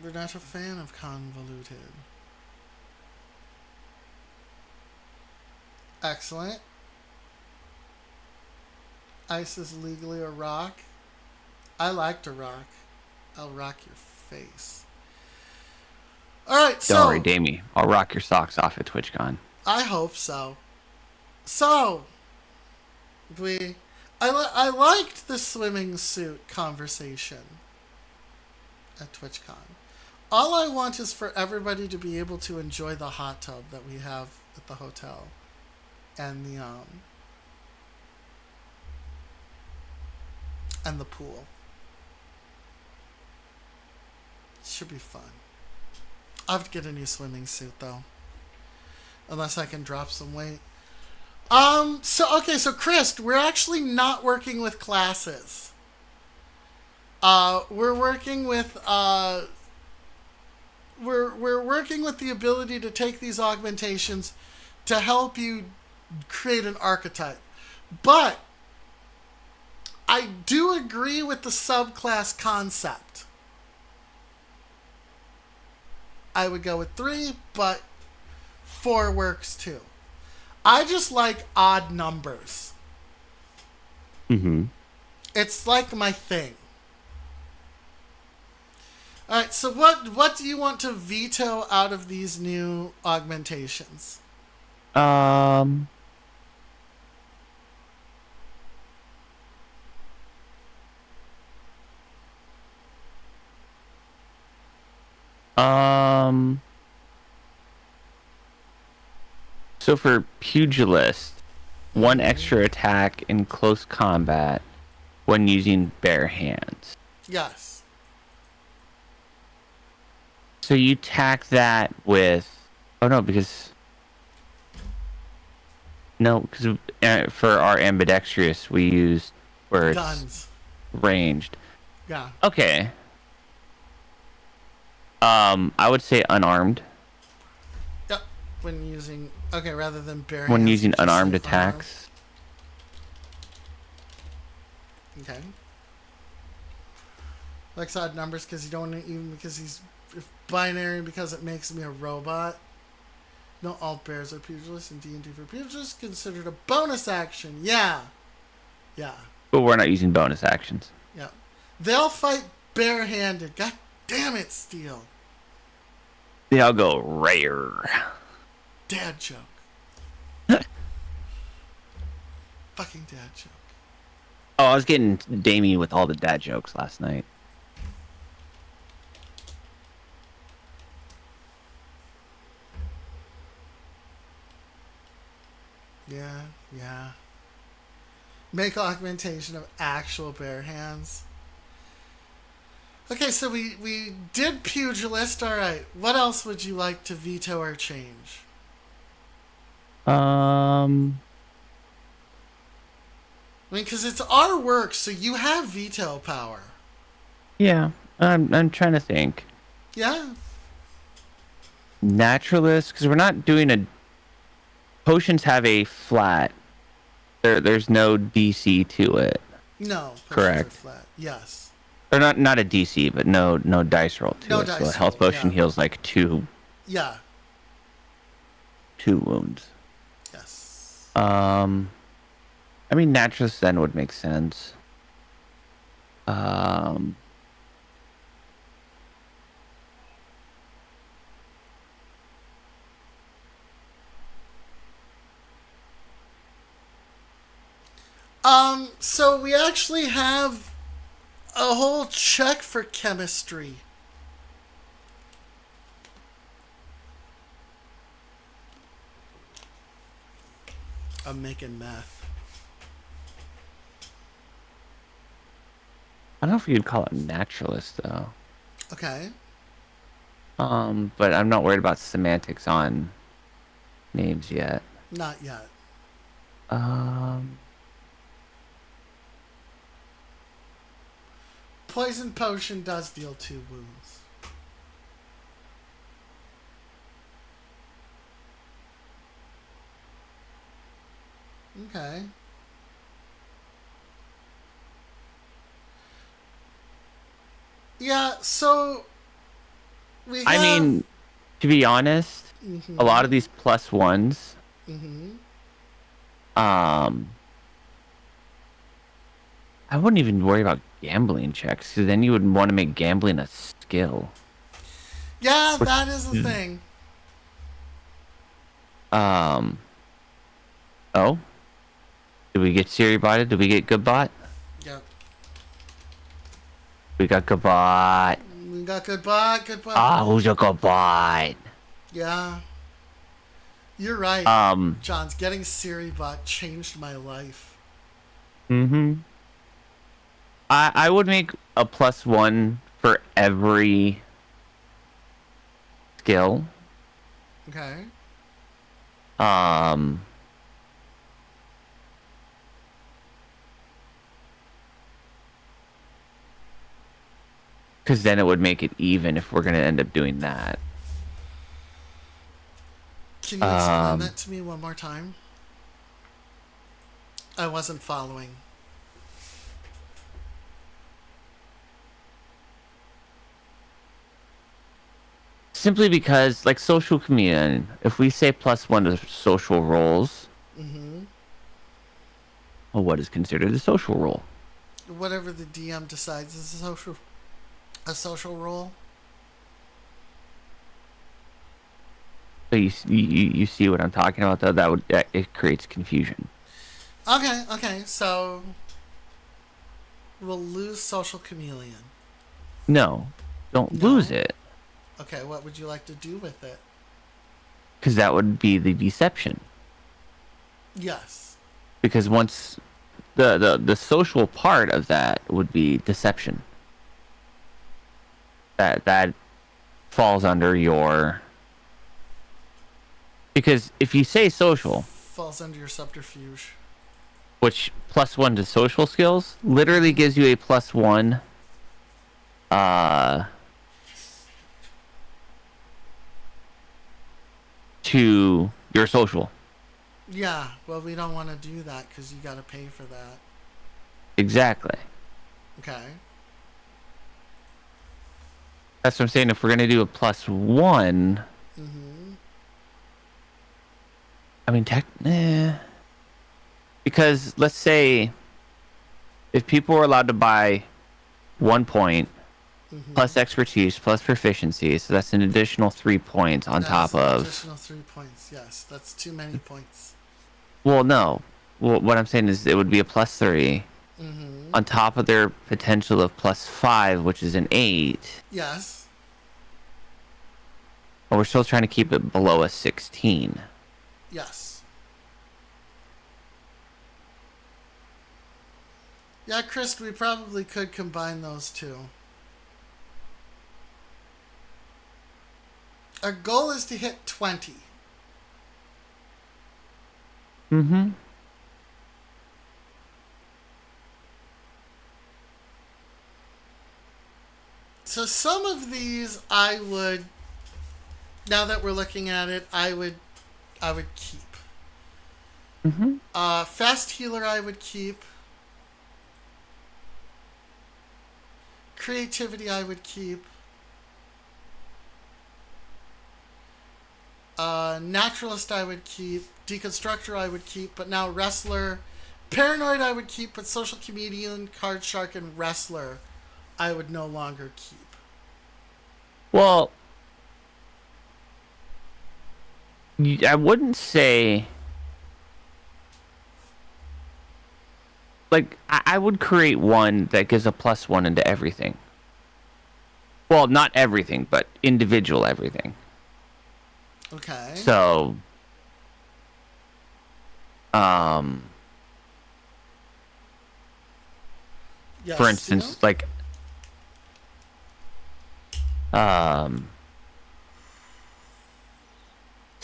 S1: We're not a fan of convoluted. Excellent. Ice is legally a rock. I like to rock. I'll rock your face. Alright,
S2: Don't worry,
S1: so
S2: Damie. I'll rock your socks off at TwitchCon.
S1: I hope so. So I liked the swimming suit conversation at TwitchCon. All I want is for everybody to be able to enjoy the hot tub that we have at the hotel and the pool. Should be fun. I have to get a new swimming suit though. Unless I can drop some weight. So Chris, we're actually not working with classes. We're working with we're working with the ability to take these augmentations to help you create an archetype. But I do agree with the subclass concept. I would go with 3, but 4 works too. I just like odd numbers.
S2: Mm-hmm.
S1: It's like my thing. Alright, so what do you want to veto out of these new augmentations?
S2: Um, so for Pugilist, 1 extra attack in close combat when using bare hands.
S1: Yes.
S2: So you tack that with... Oh, no, because... No, because for our ambidextrous, we used where it's
S1: Guns.
S2: ranged.
S1: Yeah.
S2: Okay. I would say unarmed.
S1: Yep. When using... Okay, rather than bare
S2: When
S1: hands,
S2: using
S1: you just
S2: unarmed
S1: say
S2: attacks.
S1: unarmed. Okay. Likes odd numbers because you don't even... Because he's binary because it makes me a robot. No alt bears are pugilists, and D&D for pugilists considered a bonus action. Yeah. Yeah.
S2: But we're not using bonus actions.
S1: Yeah. They'll fight barehanded. God damn it, Steel.
S2: They all go rare.
S1: Dad joke. Fucking dad joke.
S2: Oh, I was getting Damien with all the dad jokes last night.
S1: Yeah, yeah. Make augmentation of actual bare hands. Okay, so we did pugilist. All right. What else would you like to veto or change? I mean, because it's our work, so you have veto power.
S2: Yeah, I'm trying to think.
S1: Yeah.
S2: Naturalist, because we're not doing a... Potions have a flat. There's no DC to it.
S1: No.
S2: Correct.
S1: Are flat. Yes.
S2: Or not a DC, but no dice roll to
S1: No
S2: it.
S1: dice
S2: So a health
S1: roll,
S2: potion
S1: yeah.
S2: heals like two
S1: Yeah.
S2: wounds.
S1: Yes.
S2: I mean, naturalist then would make sense.
S1: So we actually have a whole check for chemistry. I'm making meth.
S2: I don't know if you'd call it naturalist though.
S1: Okay.
S2: But I'm not worried about semantics on names yet.
S1: Not yet. Poison potion does deal 2 wounds. Okay. Yeah, so we have.
S2: I mean, to be honest, a lot of these plus ones, um, I wouldn't even worry about gambling checks, because then you would want to make gambling a skill.
S1: Yeah, that is the thing.
S2: Oh, did we get Siri botted? Did we get good bot?
S1: Yep.
S2: We got good bot.
S1: We got good bot, good bot.
S2: Ah, who's a good bot?
S1: Yeah. You're right. John's getting Siri bot changed my life.
S2: I would make a +1 for every skill.
S1: Okay.
S2: Because then it would make it even if we're going to end up doing that.
S1: Can you explain that to me one more time? I wasn't following.
S2: Simply because, like, social chameleon, if we say +1 to social roles, well, what is considered a social role?
S1: Whatever the DM decides is a social role.
S2: So you see what I'm talking about, though? It creates confusion.
S1: Okay, so we'll lose social chameleon.
S2: No, don't lose it.
S1: Okay, what would you like to do with it?
S2: Because that would be the deception.
S1: Yes.
S2: Because once the social part of that would be deception. That falls under your. Because if you say social,
S1: falls under your subterfuge,
S2: which +1 to social skills literally gives you a +1 to your social.
S1: Yeah, well, we don't want to do that because you got to pay for that.
S2: Exactly.
S1: Okay.
S2: That's what I'm saying. If we're gonna do a +1, I mean, because let's say if people were allowed to buy 1 point plus expertise plus proficiency, so that's an additional 3 points on top of.
S1: Additional 3 points. Yes, that's too many points.
S2: Well, no. Well, what I'm saying is it would be a +3 on top of their potential of +5, which is an 8.
S1: Yes.
S2: But we're still trying to keep it below a 16.
S1: Yes. Yeah, Chris, we probably could combine those two. Our goal is to hit 20. So some of these I would, now that we're looking at it, I would keep. Fast healer I would keep. Creativity I would keep. Naturalist I would keep. Deconstructor I would keep, but now Wrestler. Paranoid I would keep, but Social Comedian, Card Shark, and Wrestler I would no longer keep.
S2: Well, I wouldn't say. Like, I would create one that gives a +1 into everything. Well, not everything, but individual everything.
S1: Okay.
S2: So,
S1: Yes,
S2: for instance, like, so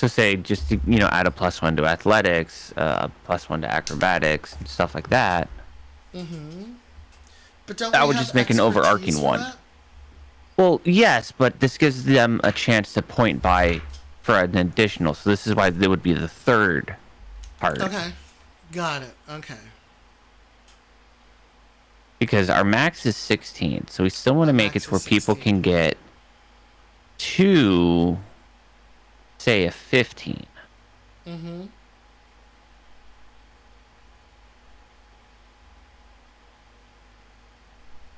S2: say just to, add a +1 to athletics, +1 to acrobatics, and stuff like that.
S1: But don't
S2: That
S1: we
S2: would
S1: have
S2: just make an
S1: expertise
S2: overarching
S1: for
S2: one.
S1: that?
S2: Well, yes, but this gives them a chance to point by for an additional. So this is why they would be the third part.
S1: Okay. Got it. Okay.
S2: because our max is 16, so we still want to
S1: Our
S2: make it
S1: max
S2: to where
S1: is
S2: people
S1: 16.
S2: can get to, say, a 15.
S1: Mm-hmm.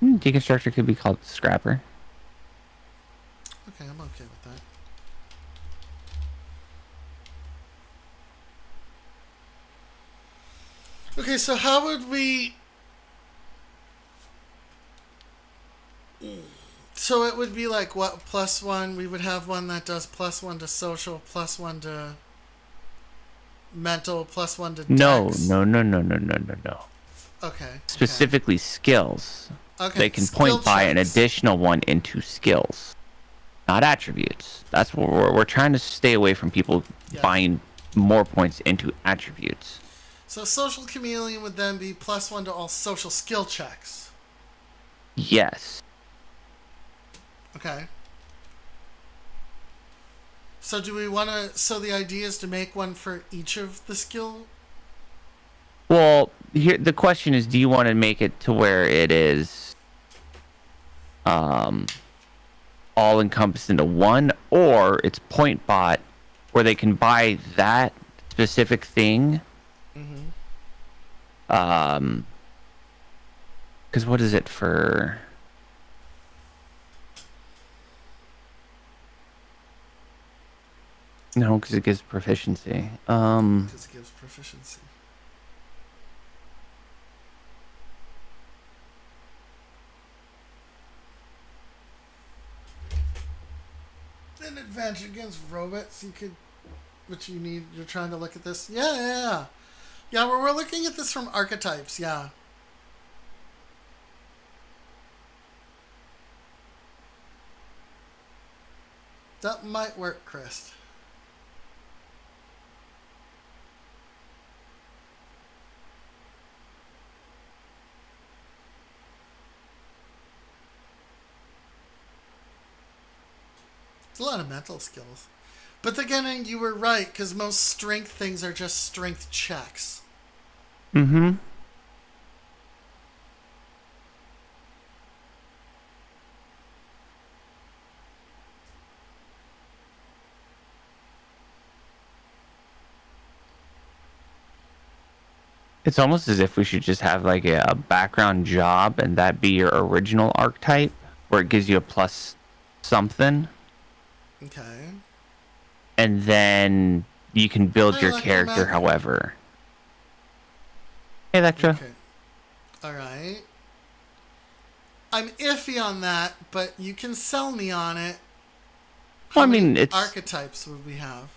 S2: Deconstructor could be called Scrapper.
S1: Okay, I'm okay with that. Okay, so how would we... So it would be like what, +1? We would have one that does +1 to social, +1 to mental, +1 to
S2: No,
S1: dex.
S2: no, no, no, no, no, no, no.
S1: Okay.
S2: Specifically skills.
S1: Okay.
S2: They can
S1: Skill
S2: point by an
S1: checks.
S2: additional one into skills, not attributes. That's what we're trying to stay away from people
S1: Yeah.
S2: buying more points into attributes.
S1: So social chameleon would then be +1 to all social skill checks.
S2: Yes.
S1: Okay. So do we want to... So the idea is to make one for each of the skill...
S2: Well, here the question is, do you want to make it to where it is all encompassed into one, or it's point bot where they can buy that specific thing?
S1: Mm-hmm.
S2: Because what is it for? No, because it gives proficiency.
S1: Because it gives proficiency. An advantage against robots, you could... Which you need... You're trying to look at this? Yeah. Yeah, we're looking at this from archetypes, yeah. That might work, Chris. It's a lot of mental skills. But again, you were right, because most strength things are just strength checks.
S2: Mm-hmm. It's almost as if we should just have like a background job and that be your original archetype, where it gives you a plus something,
S1: Okay.
S2: and then you can build
S1: Hey,
S2: your
S1: Electro
S2: character
S1: Mac.
S2: however. Hey, Electro.
S1: Okay. Alright. I'm iffy on that, but you can sell me on it.
S2: Well, I
S1: How many
S2: mean, it's
S1: archetypes would we have?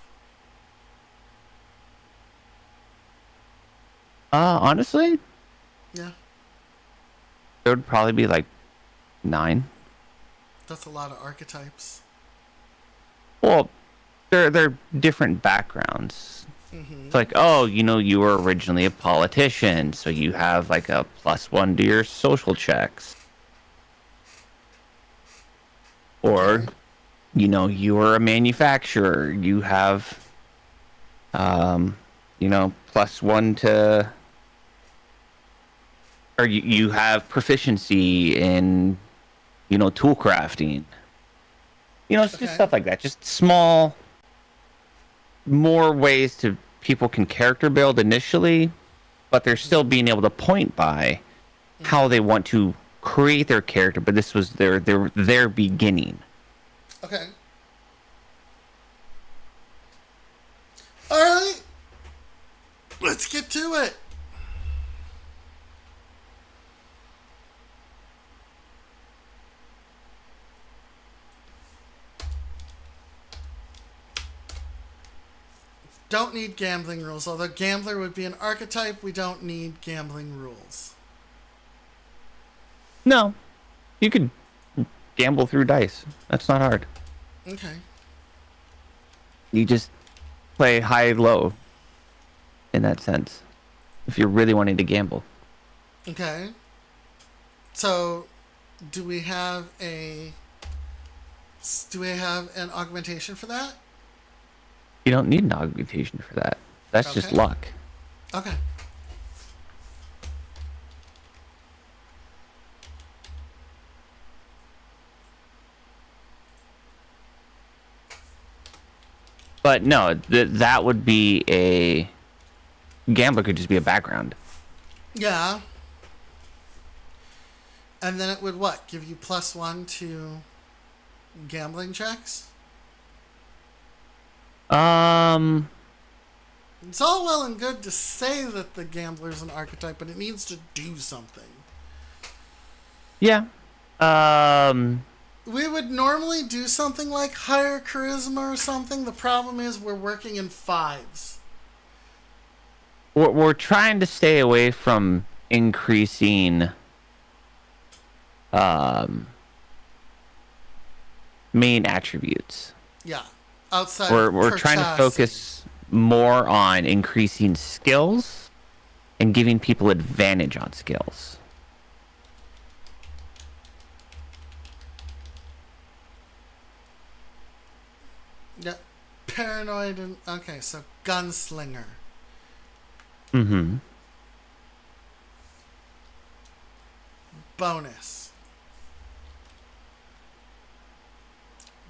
S2: honestly,
S1: Yeah.
S2: it would probably be like 9.
S1: That's a lot of archetypes.
S2: Well, they're different backgrounds.
S1: Mm-hmm.
S2: It's like, oh, you were originally a politician, so you have like a +1 to your social checks. Or, you were a manufacturer. You have, +1 to, or you have proficiency in, tool crafting. It's
S1: Okay.
S2: just stuff like that. Just small, more ways to people can character build initially, but they're still being able to point by how they want to create their character. But this was their beginning.
S1: Okay. Alright. Let's get to it. Don't need gambling rules. Although gambler would be an archetype, we don't need gambling rules.
S2: No, you could gamble through dice. That's not hard.
S1: Okay.
S2: You just play high-low in that sense, if you're really wanting to gamble.
S1: Okay. So, do we have an augmentation for that?
S2: You don't need an augmentation for that. That's just
S1: Okay.
S2: luck.
S1: Okay.
S2: But no, that would be a gambler could just be a background.
S1: Yeah. And then it would what? Give you +1 to gambling checks? It's all well and good to say that the gambler's an archetype, but it needs to do something.
S2: Yeah.
S1: We would normally do something like higher charisma or something. The problem is we're working in 5s.
S2: We're trying to stay away from increasing main attributes.
S1: Yeah. Outside
S2: We're trying to focus more on increasing skills and giving people advantage on skills.
S1: Yeah. Paranoid and... Okay, so gunslinger.
S2: Mm-hmm.
S1: Bonus.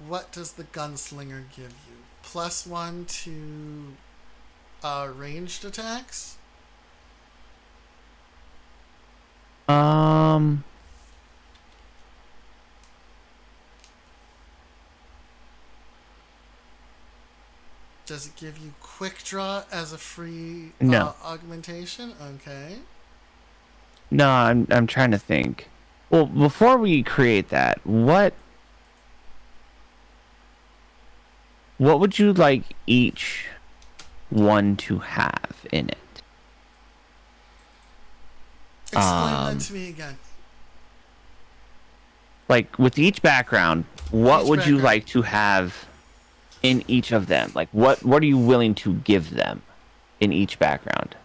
S1: What does the gunslinger give you? +1 to ranged attacks? Does it give you quick draw as a free
S2: No.
S1: augmentation? Okay.
S2: No, I'm trying to think. Well, before we create that, what would you like each one to have in it?
S1: Explain that to me again.
S2: Like with each background, what
S1: Each
S2: would you
S1: background.
S2: like to have in each of them? Like what are you willing to give them in each background?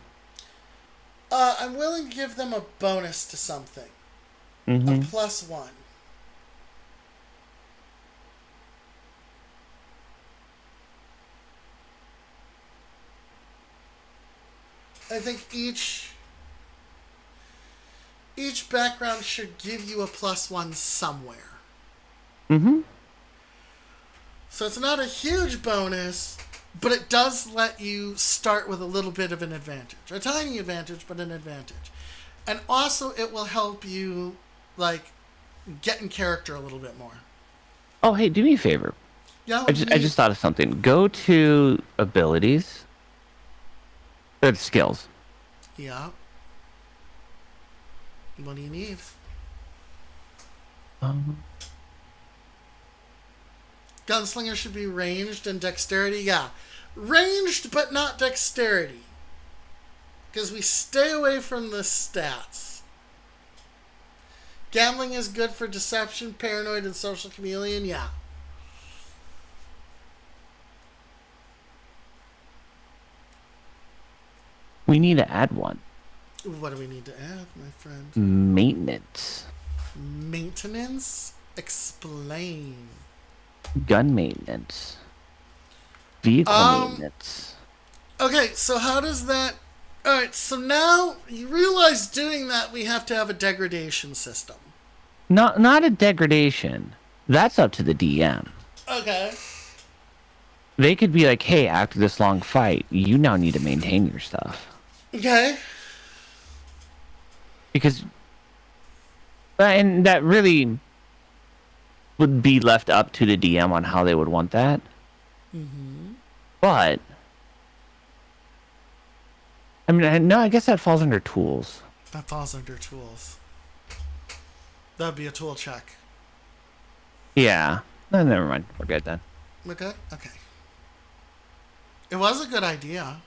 S1: I'm willing to give them a bonus to something. A +1. I think each background should give you a +1 somewhere.
S2: Mm-hmm.
S1: So it's not a huge bonus, but it does let you start with a little bit of an advantage. A tiny advantage, but an advantage. And also it will help you, like, get in character a little bit more.
S2: Oh, hey, do me a favor.
S1: Yeah,
S2: I just thought of something. Go to abilities. Skills.
S1: Yeah. What do you need? Gunslinger should be ranged and dexterity. Yeah. Ranged, but not dexterity. Because we stay away from the stats. Gambling is good for deception, paranoid, and social chameleon. Yeah.
S2: We need to add one.
S1: What do we need to add, my friend?
S2: Maintenance.
S1: Maintenance? Explain.
S2: Gun maintenance. Vehicle maintenance.
S1: Okay, so how does that... Alright, so now you realize doing that we have to have a degradation system.
S2: Not a degradation. That's up to the DM.
S1: Okay.
S2: They could be like, hey, after this long fight, you now need to maintain your stuff.
S1: Okay.
S2: Because... And that really would be left up to the DM on how they would want that.
S1: Mm-hmm.
S2: But... I mean, no, I guess that falls under tools.
S1: That falls under tools. That'd be a tool check.
S2: Yeah. No, never mind. We're good then.
S1: Okay? Okay. It was a good idea.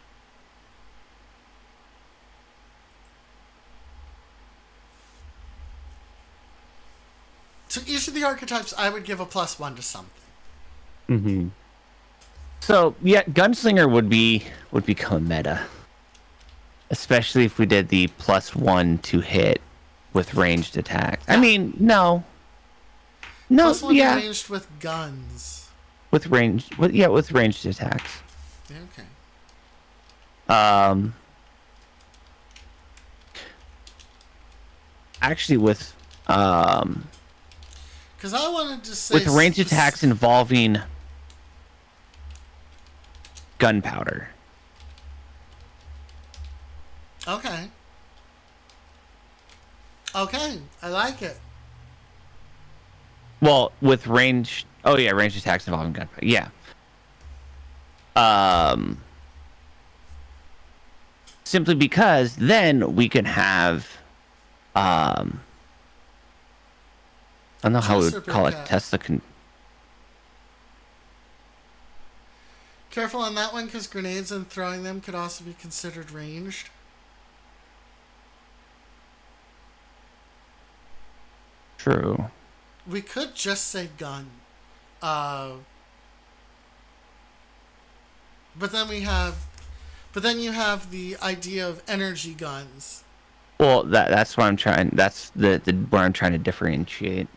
S1: To each of the archetypes, I would give a +1 to something.
S2: Mm-hmm. So, yeah, Gunslinger would become meta. Especially if we did the +1 to hit with ranged attacks. I mean, no. No,
S1: +1
S2: yeah.
S1: ranged with guns.
S2: With ranged attacks.
S1: Okay.
S2: Actually with
S1: Because I wanted to say...
S2: with ranged attacks involving gunpowder.
S1: Okay. Okay, I like it.
S2: Well, with range. Oh yeah, range attacks involving gunpowder. Yeah. Simply because then we can have. I don't know how we would call it. Tesla can.
S1: Careful on that one, because grenades and throwing them could also be considered ranged.
S2: True.
S1: We could just say gun. But then you have the idea of energy guns.
S2: Well, that's what I'm trying. That's the where I'm trying to differentiate.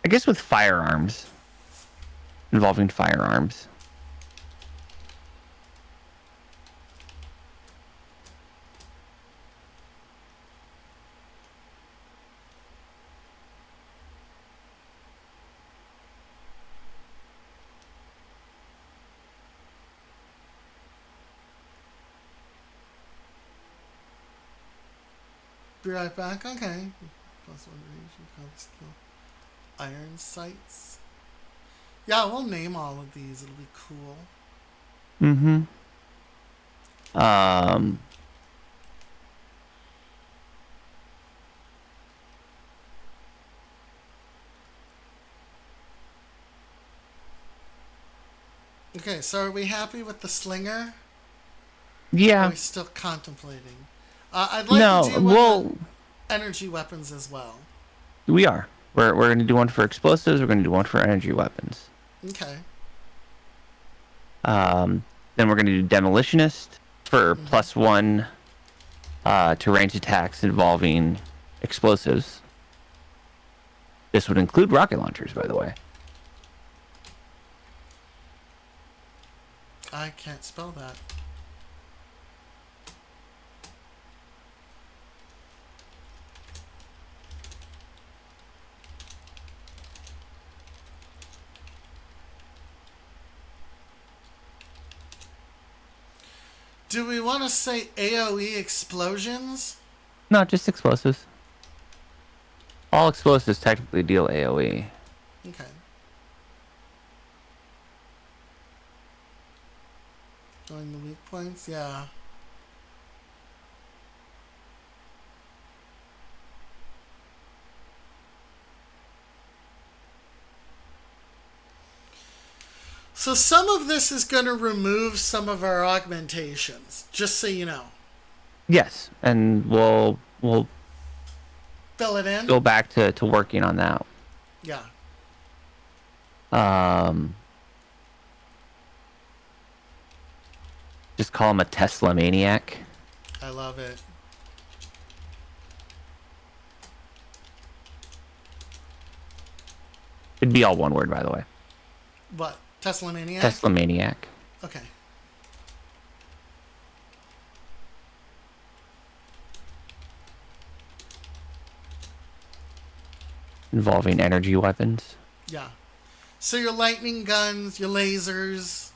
S2: I guess with firearms, involving firearms.
S1: Be right back. Okay. Plus one range and skill. Iron sights. Yeah, we'll name all of these. It'll be cool.
S2: Mm-hmm.
S1: Okay, so are we happy with the slinger?
S2: Yeah.
S1: Or are we still contemplating? I'd like to do one with energy weapons as well.
S2: We are. We're going to do one for explosives. We're going to do one for energy weapons.
S1: Okay.
S2: Then we're going to do demolitionist for +1 to range attacks involving explosives. This would include rocket launchers, by the way.
S1: I can't spell that. Do we want to say AoE explosions?
S2: No, just explosives. All explosives technically deal AoE.
S1: Okay. Going the weak points? Yeah. So some of this is going to remove some of our augmentations, just so you know.
S2: Yes, and we'll
S1: fill it in.
S2: Go back to working on that.
S1: Yeah.
S2: Just call him a Tesla maniac.
S1: I love it.
S2: It'd be all one word, by the way.
S1: What? Tesla maniac?
S2: Tesla maniac.
S1: Okay.
S2: Involving energy weapons.
S1: Yeah. So your lightning guns, your lasers.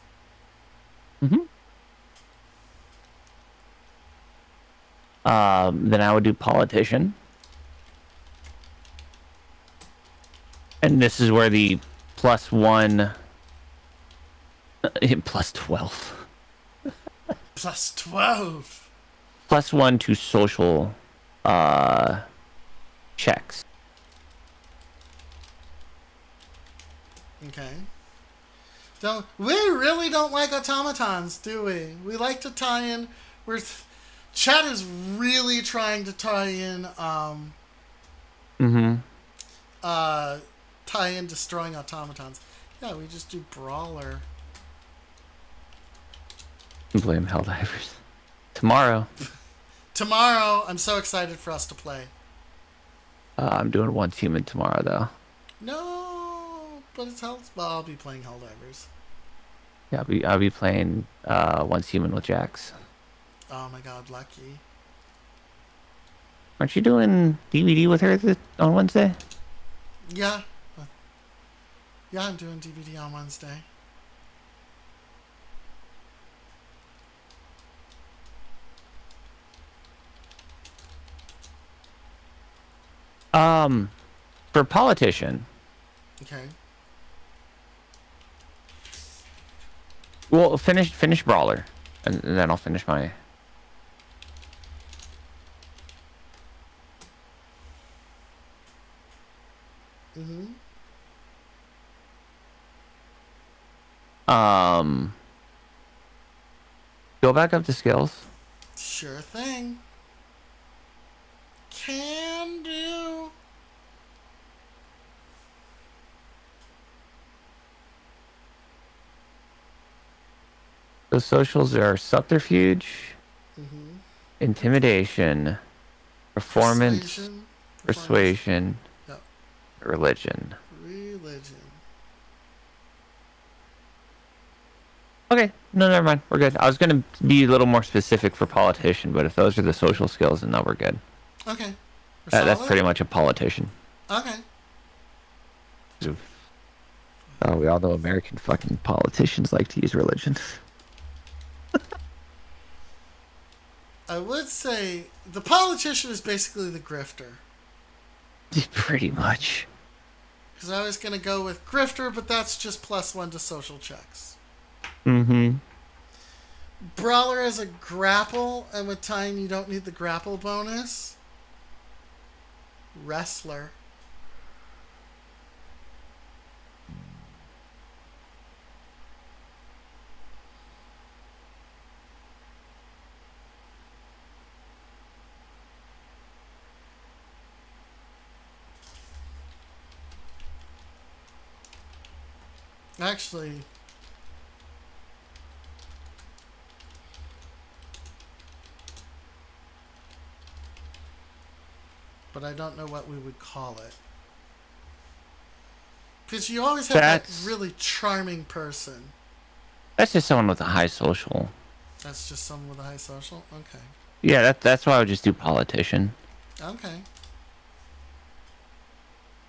S2: Mm-hmm. Then I would do politician. And this is where the +1 +12.
S1: +12.
S2: +1 to social checks.
S1: Okay. We really don't like automatons, do we? We like to tie in. Chat is really trying to tie in. Tie in destroying automatons. Yeah, we just do brawler.
S2: Blame Helldivers. Tomorrow.
S1: Tomorrow, I'm so excited for us to play.
S2: I'm doing Once Human tomorrow, though.
S1: No, but it's Hell. Well, I'll be playing Helldivers.
S2: Yeah, I'll be playing Once Human with Jax.
S1: Oh my god, lucky.
S2: Aren't you doing DVD with her on Wednesday?
S1: Yeah. Yeah, I'm doing DVD on Wednesday.
S2: For politician.
S1: Okay.
S2: Well, finish Brawler, and then I'll finish my.
S1: Mm-hmm.
S2: Go back up to skills.
S1: Sure thing. Can do.
S2: The socials are subterfuge,
S1: Mm-hmm.
S2: intimidation, performance, persuasion,
S1: Yep.
S2: religion.
S1: Religion.
S2: Okay, no, never mind. We're good. I was gonna be a little more specific for politician, but if those are the social skills, then no, we're good.
S1: Okay.
S2: That's pretty much a politician.
S1: Okay.
S2: Oh, we all know American fucking politicians like to use religion.
S1: I would say the politician is basically the grifter.
S2: Pretty much.
S1: Because I was going to go with grifter, but that's just +1 to social checks.
S2: Mm-hmm.
S1: Brawler is a grapple, and with time you don't need the grapple bonus. Wrestler. Actually, but I don't know what we would call it. Because you always have that really charming person.
S2: That's just someone with a high social.
S1: That's just someone with a high social? Okay.
S2: Yeah, that's why I would just do politician.
S1: Okay.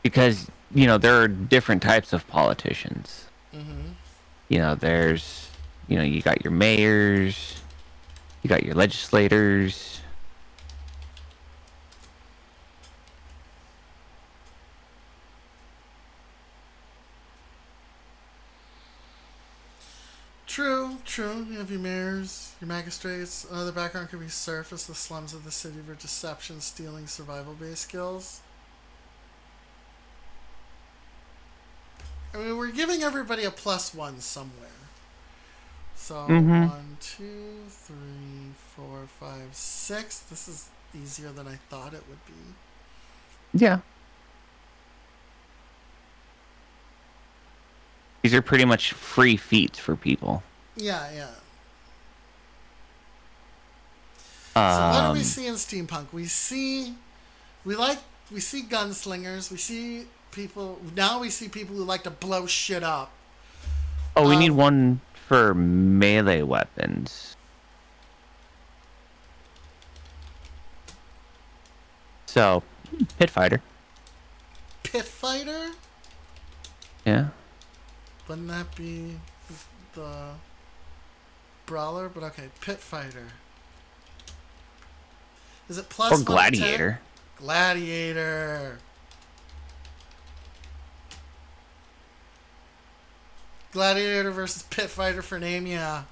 S2: Because, there are different types of politicians.
S1: Mm-hmm.
S2: There's, you got your mayors, you got your legislators.
S1: True. You have your mayors, your magistrates. Another background could be surface, the slums of the city for deception, stealing, survival-based skills. I mean, we're giving everybody a +1 somewhere. So, 1, 2, 3, 4, 5, 6. This is easier than I thought it would be.
S2: Yeah. These are pretty much free feats for people.
S1: Yeah. So what do we see in steampunk? We see gunslingers. We see people. Now we see people who like to blow shit up.
S2: Oh, we need one for melee weapons. So, pit fighter.
S1: Pit fighter?
S2: Yeah.
S1: Wouldn't that be the brawler? But okay, pit fighter. Is it +1
S2: or gladiator?
S1: Gladiator. Gladiator versus pit fighter for name, yeah.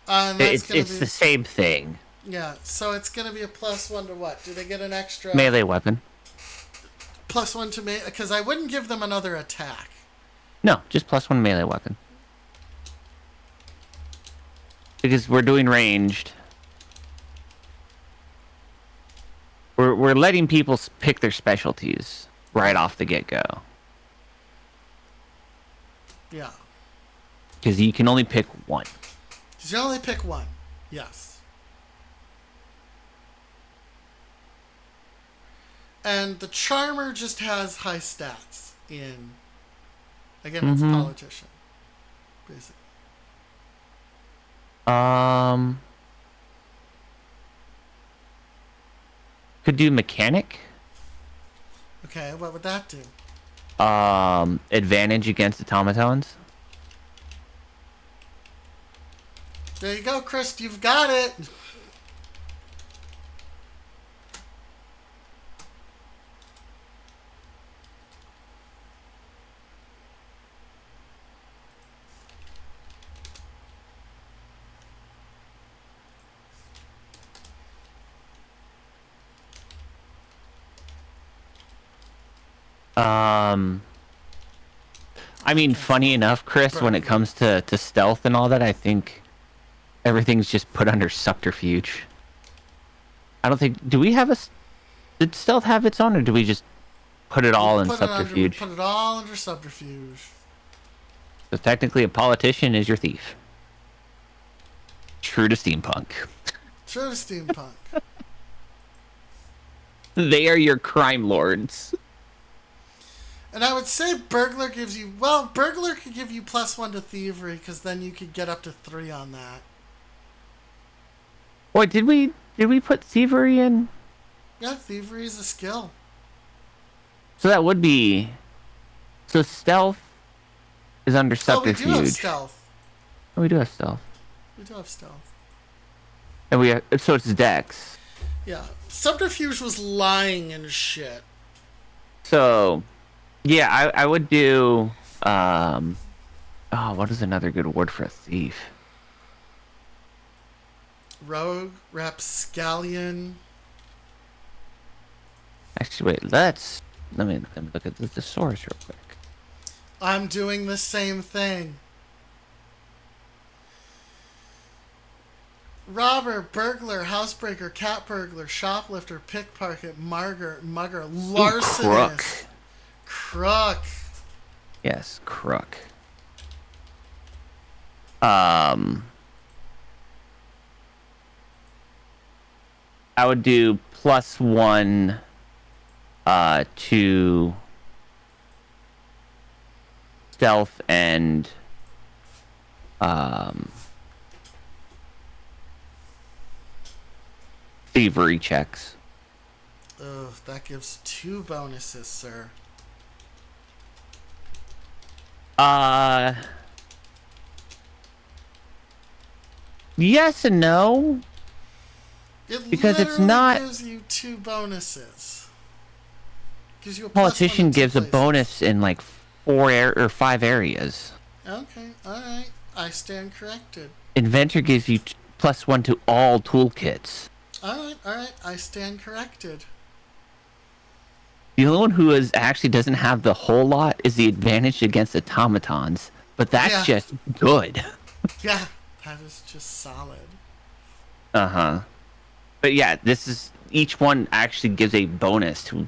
S2: It's the same thing.
S1: Yeah, so it's gonna be a +1 to what? Do they get an extra
S2: melee weapon?
S1: +1 to melee? Because I wouldn't give them another attack.
S2: No, just +1 melee weapon. Because we're doing ranged. We're letting people pick their specialties right off the get-go.
S1: Yeah.
S2: Because you can only pick one.
S1: Because you only pick one. Yes. And the charmer just has high stats in... Again, it's a politician. Basically.
S2: Could do mechanic.
S1: Okay, what would that do?
S2: Advantage against automatons.
S1: There you go, Chris. You've got it.
S2: I mean, funny enough, Chris, when it comes to stealth and all that, I think everything's just put under subterfuge. I don't think... Do we have a... Did stealth have its own, or do we just put it all in subterfuge?
S1: Put it all under subterfuge.
S2: So technically, a politician is your thief. True to steampunk.
S1: True to steampunk.
S2: They are your crime lords.
S1: And I would say burglar gives you... Well, burglar could give you +1 to thievery, because then you could get up to 3 on that.
S2: Wait, did we put thievery in?
S1: Yeah, thievery is a skill.
S2: So that would be... So stealth is under
S1: Oh,
S2: subterfuge.
S1: we do have stealth.
S2: Oh, we do have stealth.
S1: We do have stealth.
S2: And we have, so it's dex.
S1: Yeah. Subterfuge was lying and shit.
S2: So... Yeah, I would do, oh, what is another good word for a thief?
S1: Rogue, rapscallion.
S2: Actually, wait, let me look at the thesaurus real quick.
S1: I'm doing the same thing. Robber, burglar, housebreaker, cat burglar, shoplifter, pickpocket, mugger, larcenist. Crook.
S2: Yes, crook. I would do +1 to stealth and thievery checks.
S1: Ugh, that gives 2 bonuses, sir.
S2: Yes and no.
S1: It
S2: because it's
S1: literally
S2: not...
S1: gives you 2 bonuses. Gives you a
S2: Politician
S1: +1 to 2
S2: gives a
S1: places.
S2: bonus in like 4 or 5 areas.
S1: Okay, alright. I stand corrected.
S2: Inventor gives you +1 to all toolkits.
S1: Alright. I stand corrected.
S2: The only one who actually doesn't have the whole lot is the advantage against automatons, but that's just good.
S1: Yeah, that is just solid.
S2: But yeah, this is... Each one actually gives a bonus to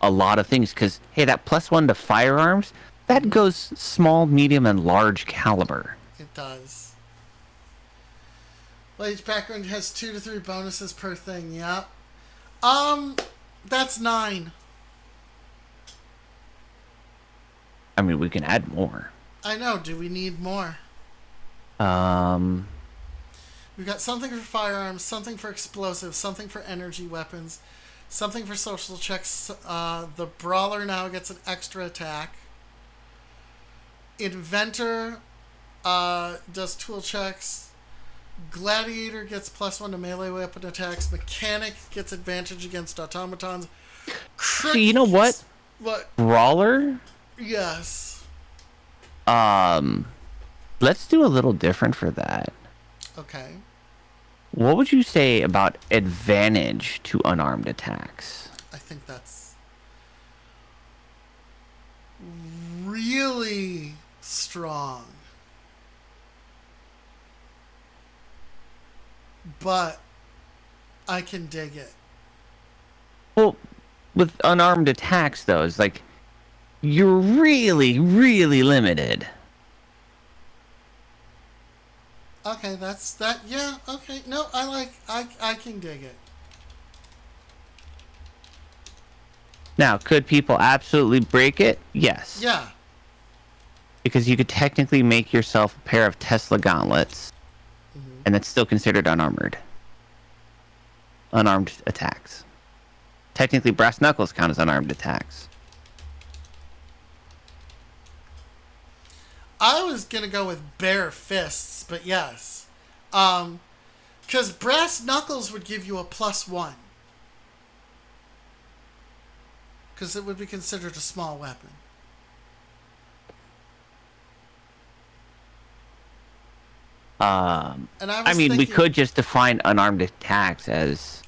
S2: a lot of things, because, hey, that +1 to firearms, that goes small, medium, and large caliber.
S1: It does. Well, each background has 2 to 3 bonuses per thing, yeah. That's 9.
S2: I mean, we can add more.
S1: I know, do we need more? We've got something for firearms, something for explosives, something for energy weapons, something for social checks. The brawler now gets an extra attack. Inventor does tool checks. Gladiator gets +1 to melee weapon attacks. Mechanic gets advantage against automatons.
S2: So you know what?
S1: What?
S2: Brawler?
S1: Yes.
S2: Let's do a little different for that.
S1: Okay.
S2: What would you say about advantage to unarmed attacks?
S1: I think that's really strong. But I can dig it.
S2: Well, with unarmed attacks, though, it's like you're really, really limited.
S1: Okay, that's that. Yeah, okay. No, I can dig it.
S2: Now, could people absolutely break it? Yes.
S1: Yeah.
S2: Because you could technically make yourself a pair of Tesla gauntlets, and that's still considered unarmed attacks. technically brass knuckles count as unarmed attacks.
S1: I was gonna go with bare fists, but yes. Because brass knuckles would give you a +1. Because it would be considered a small weapon. And
S2: I mean, we could just define unarmed attacks as,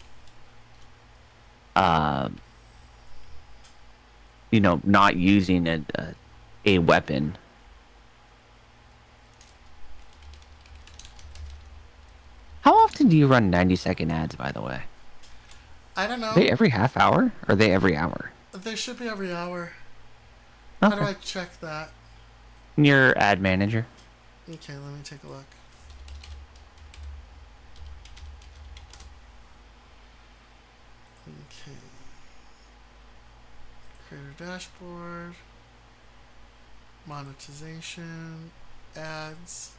S2: not using a weapon. How often do you run 90-second ads, by the way?
S1: I don't know.
S2: Are they every half hour? Or are they every hour?
S1: They should be every hour.
S2: Okay.
S1: How do I check that?
S2: Your ad manager.
S1: Okay, let me take a look. Okay. Creator dashboard. Monetization. Ads.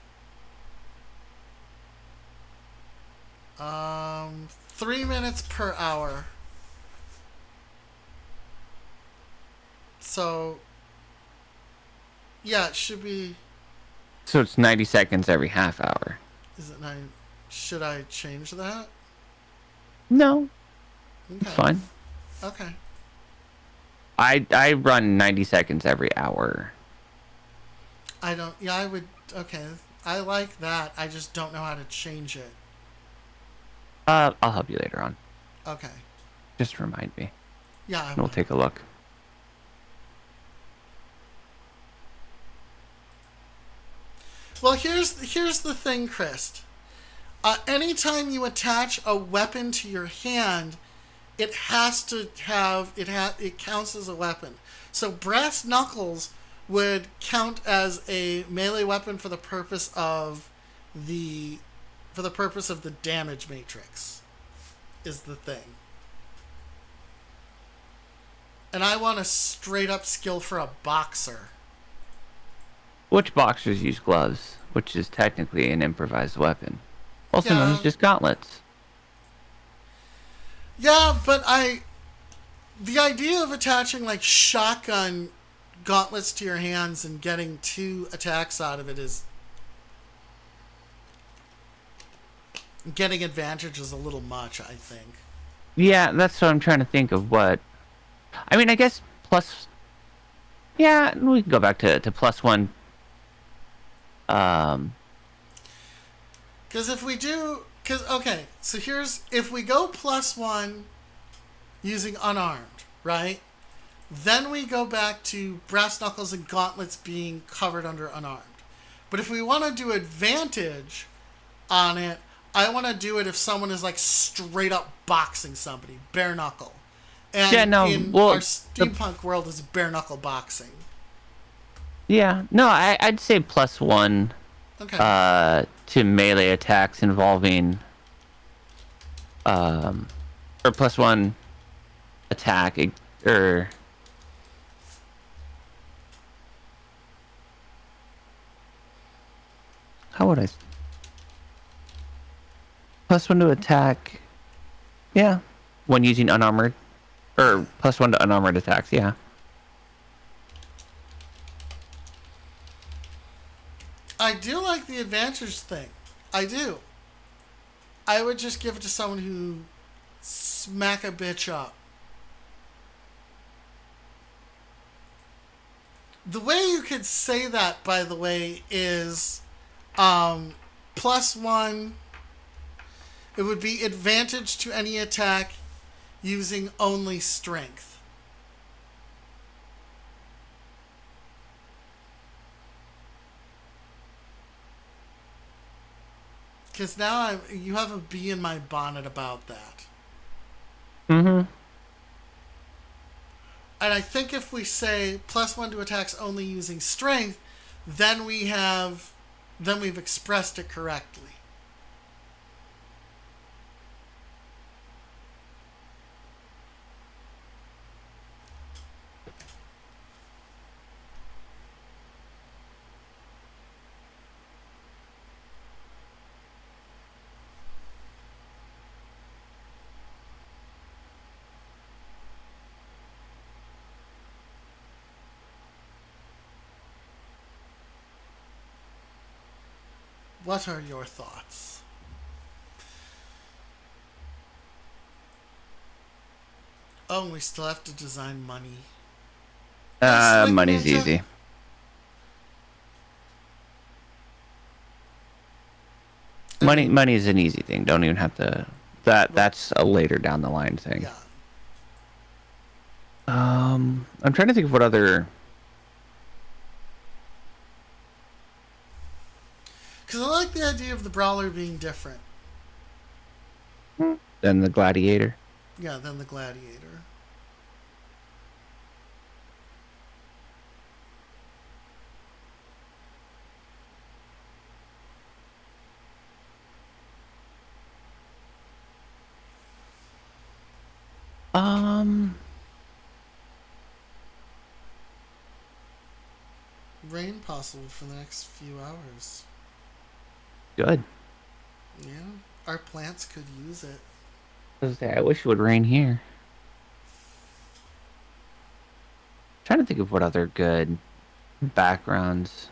S1: 3 minutes per hour. So, yeah, it should be.
S2: So it's 90 seconds every half hour.
S1: Is it 9? Should I change that?
S2: No,
S1: Okay.
S2: it's fine.
S1: Okay.
S2: I run 90 seconds every hour.
S1: I don't. Yeah, I would. Okay. I like that. I just don't know how to change it.
S2: I'll help you later on.
S1: Okay.
S2: Just remind me.
S1: Yeah. I
S2: And we'll
S1: will.
S2: take a look.
S1: Well, here's the thing, Chris. Anytime you attach a weapon to your hand, it has to have it counts as a weapon. So brass knuckles would count as a melee weapon for the purpose of the damage matrix. Is the thing. And I want a straight up skill for a boxer.
S2: Which boxers use gloves, which is technically an improvised weapon. Also known as
S1: Yeah.
S2: just gauntlets.
S1: Yeah, but the idea of attaching like shotgun gauntlets to your hands and getting 2 attacks out of it is getting advantage is a little much, I think.
S2: Yeah, that's what I'm trying to think of. What I mean, I guess plus. Yeah, we can go back to +1.
S1: Because if we do, okay, so here's if we go +1 using unarmed, right? Then we go back to brass knuckles and gauntlets being covered under unarmed. But if we want to do advantage on it, I want to do it if someone is like straight up boxing somebody, bare knuckle. And
S2: Yeah, no,
S1: in
S2: well,
S1: our steampunk world, it's bare knuckle boxing.
S2: Yeah, no, I'd say +1
S1: Okay.
S2: to melee attacks involving or +1 attack or how would I +1 to attack? Yeah, when using unarmored or +1 to unarmored attacks. Yeah.
S1: I do like the advantage thing. I do. I would just give it to someone who smack a bitch up. The way you could say that, by the way, is +1. It would be advantage to any attack using only strength. Because now you have a bee in my bonnet about that.
S2: Mm-hmm.
S1: And I think if we say +1 to attacks only using strength, then we've expressed it correctly. What are your thoughts? Oh, and we still have to design money. Yes, Link
S2: Money's
S1: Ninja.
S2: easy. Money's an easy thing. Don't even have to. That's a later down the line thing.
S1: Yeah.
S2: I'm trying to think of what other.
S1: Because I like the idea of the brawler being different.
S2: Than the gladiator.
S1: Yeah, than the gladiator. Rain possible for the next few hours.
S2: Good.
S1: Yeah, our plants could use it.
S2: I wish it would rain here. Trying to think of what other good backgrounds.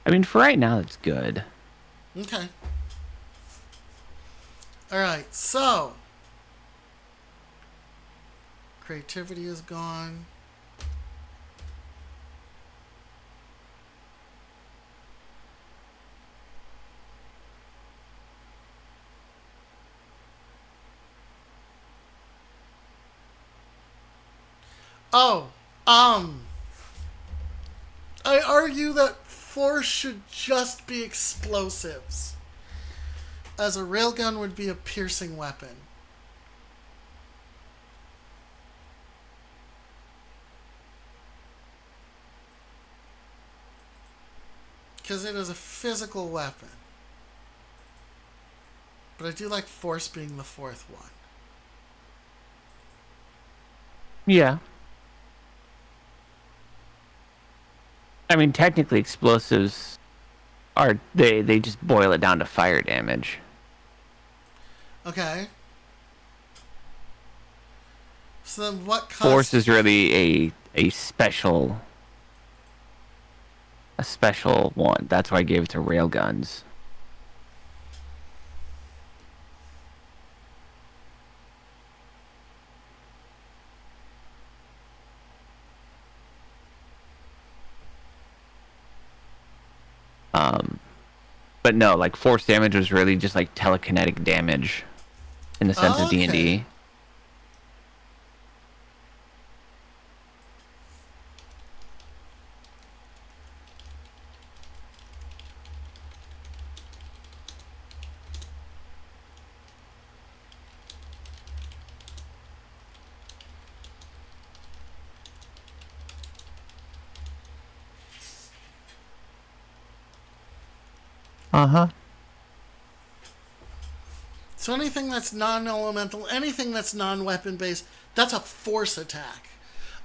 S2: I mean, for right now, it's good.
S1: Okay. Alright, so. Creativity is gone. Oh, I argue that force should just be explosives, as a railgun would be a piercing weapon. Because it is a physical weapon. But I do like force being the fourth one.
S2: Yeah. I mean, technically, explosives are they just boil it down to fire damage.
S1: Okay. So then what
S2: Force is really a special one. That's why I gave it to railguns. But no, like force damage was really just like telekinetic damage in the sense of D&D. Uh-huh.
S1: So anything that's non-elemental, anything that's non-weapon based, that's a force attack.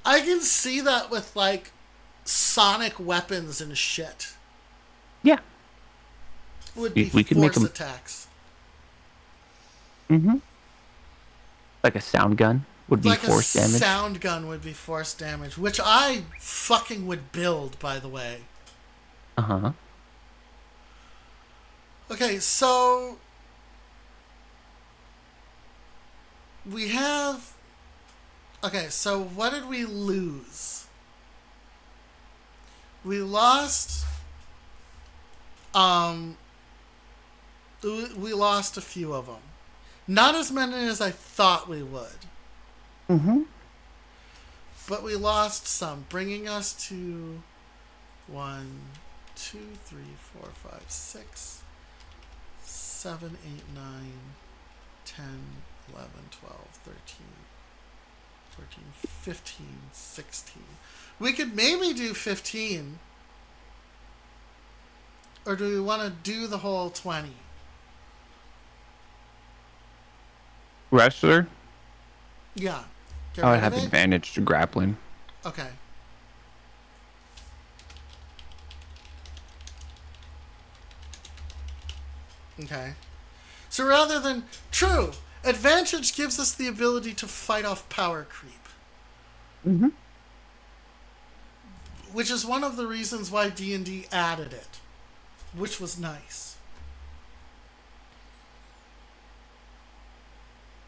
S1: I can see that with like sonic weapons and shit.
S2: Yeah.
S1: Would be
S2: We could make
S1: force
S2: them
S1: attacks.
S2: Mm-hmm. Like a sound gun would be
S1: Like
S2: force
S1: a
S2: damage.
S1: sound gun would be force damage, which I fucking would build, by the way.
S2: Uh-huh.
S1: Okay, so we have. Okay, so what did we lose? We lost. We lost a few of them. Not as many as I thought we would.
S2: Mm-hmm.
S1: But we lost some, bringing us to 1, 2, 3, 4, 5, 6, 7, 8, 9, 10, 11, 12, 13, 14, 15, 16. We could maybe do 15. Or do we want to do the whole 20?
S2: Wrestler?
S1: Yeah. Get
S2: I would
S1: rid
S2: have
S1: of it?
S2: advantage to grappling.
S1: Okay. Okay. So rather than true, advantage gives us the ability to fight off power creep.
S2: Mm-hmm.
S1: Which is one of the reasons why D&D added it, which was nice.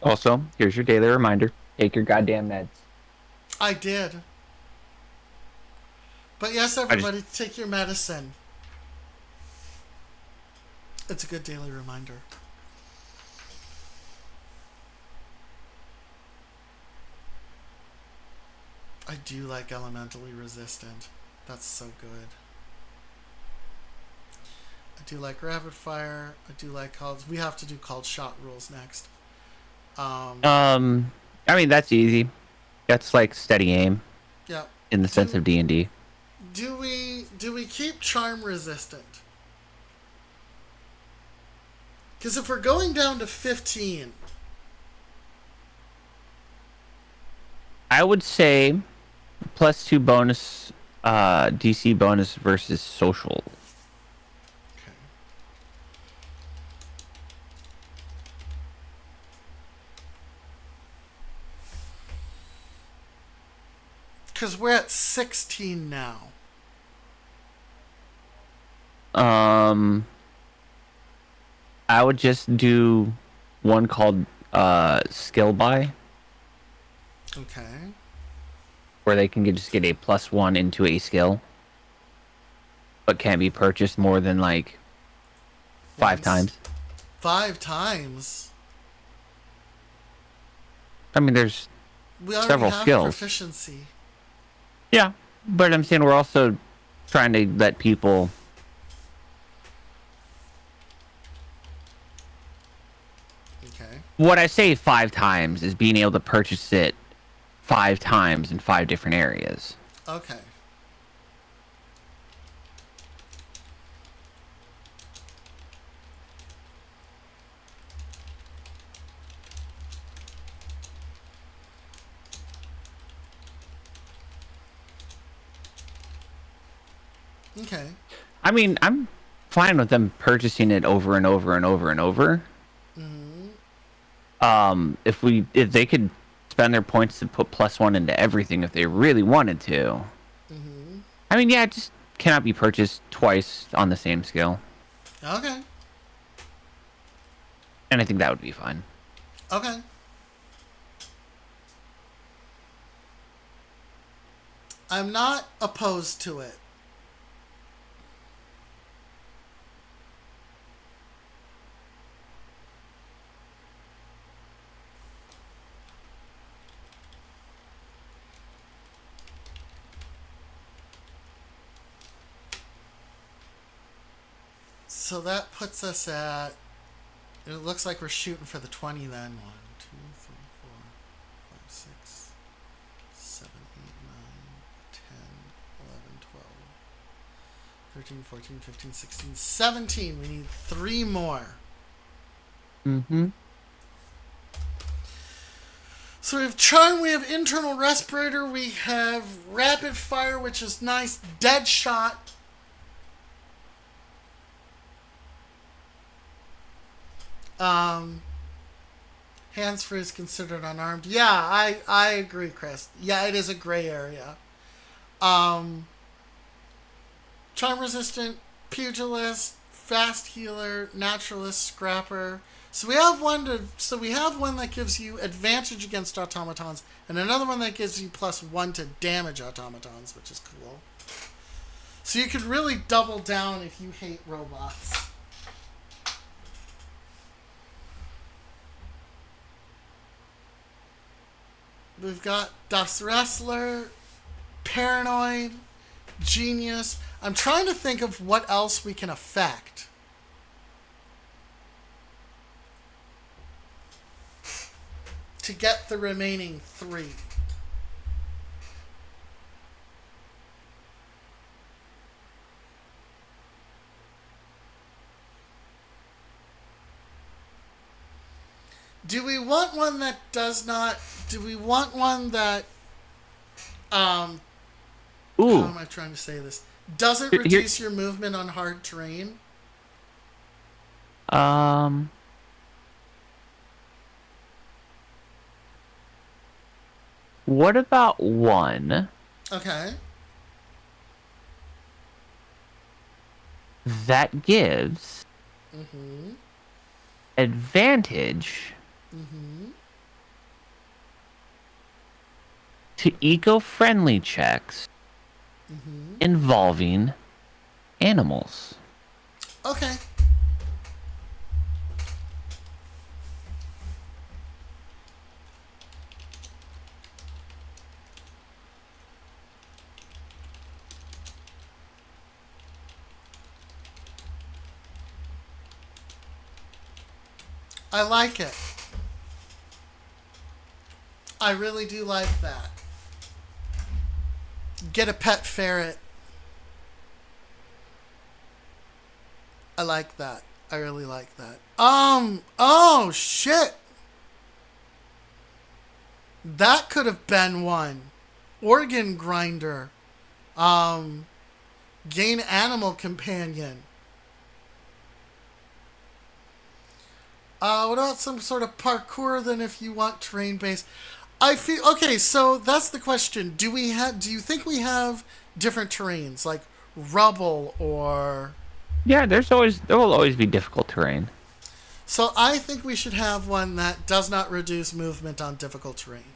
S2: Also, here's your daily reminder: take your goddamn meds.
S1: I did. But yes, everybody, take your medicine. It's a good daily reminder. I do like elementally resistant. That's so good. I do like rapid fire. I do like called. We have to do called shot rules next.
S2: I mean, that's easy. That's like steady aim
S1: Yeah.
S2: in the sense of D&D.
S1: Do we keep charm resistant? Because if we're going down to 15,
S2: I would say +2 bonus, DC bonus versus social.
S1: okay. Because we're at 16 now.
S2: I would just do one called skill buy,
S1: Okay.
S2: where they can just get a +1 into a skill, but can't be purchased more than like 5
S1: Once.
S2: times.
S1: 5 times.
S2: I mean, there's
S1: We already
S2: several
S1: have
S2: skills.
S1: proficiency.
S2: Yeah, but I'm saying we're also trying to let people.
S1: Okay.
S2: What I say 5 times is being able to purchase it 5 times in 5 different areas.
S1: Okay. Okay.
S2: I mean, I'm fine with them purchasing it over and over and over and over. If they could spend their points to put +1 into everything if they really wanted to. I mean, yeah, it just cannot be purchased twice on the same skill.
S1: Okay.
S2: And I think that would be fine.
S1: Okay. I'm not opposed to it. So that puts us at. It looks like we're shooting for the 20 then. 1, 2, 3, 4, 5, 6, 7, 8, 9, 10, 11, 12, 13, 14, 15, 16, 17. We need 3 more.
S2: Mm-hmm.
S1: So we have charm, we have internal respirator, we have rapid fire, which is nice, dead shot. Hands free is considered unarmed. Yeah, I agree, Chris. Yeah, it is a gray area. Charm resistant, pugilist, fast healer, naturalist, scrapper. So we have one that gives you advantage against automatons, and another one that gives you +1 to damage automatons, which is cool. So you could really double down if you hate robots. We've got Das Wrestler, Paranoid, Genius. I'm trying to think of what else we can affect. To get the remaining 3. Do we want one that does not... Do we want one that... How
S2: Ooh,
S1: am I trying to say this? Doesn't
S2: Here-
S1: reduce your movement on hard terrain?
S2: Um. What about one
S1: Okay.
S2: that gives
S1: Mm-hmm.
S2: advantage
S1: Mm-hmm.
S2: to eco-friendly checks
S1: Mm-hmm.
S2: involving animals?
S1: Okay. I like it. I really do like that. Get a pet ferret. I like that. I really like that. Oh shit. That could have been one. Organ grinder. Um, gain animal companion. What about some sort of parkour then if you want terrain based? I feel okay, so that's the question. Do you think we have different terrains like rubble or
S2: Yeah, there will always be difficult terrain.
S1: so I think we should have one that does not reduce movement on difficult terrain.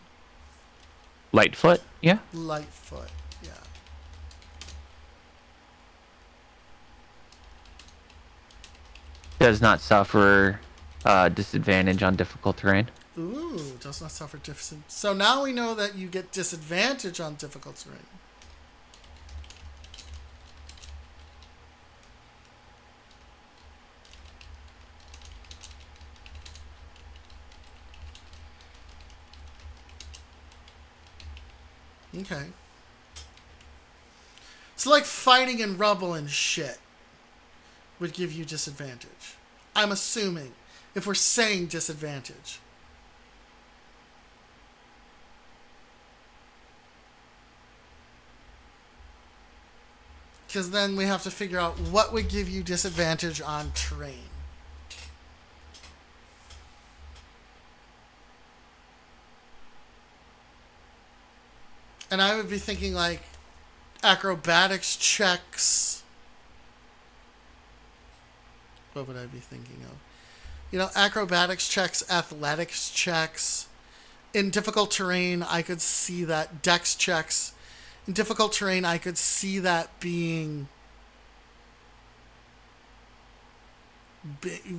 S2: Lightfoot, yeah.
S1: Lightfoot. Yeah.
S2: Does not suffer disadvantage on difficult terrain.
S1: Ooh, does not suffer deficit. So now we know that you get disadvantage on difficult terrain. Okay. So like fighting in rubble and shit would give you disadvantage. I'm assuming if we're saying disadvantage. Because then we have to figure out what would give you disadvantage on terrain. And I would be thinking like acrobatics checks. What would I be thinking of? You know, acrobatics checks, athletics checks. In difficult terrain, I could see that dex checks. In difficult terrain, I could see that being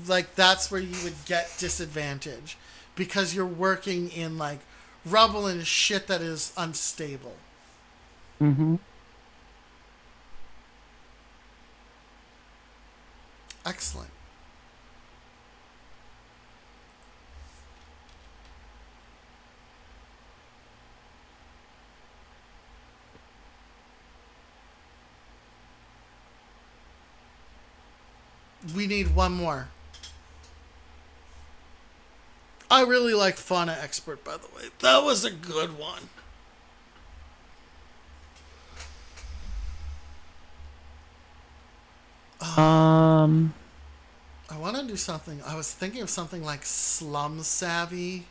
S1: like that's where you would get disadvantage because you're working in like rubble and shit that is unstable.
S2: Mm-hmm.
S1: Excellent. We need one more. I really like Fauna Expert, by the way. That was a good one.
S2: Um,
S1: I want to do something. I was thinking of something like Slum Savvy.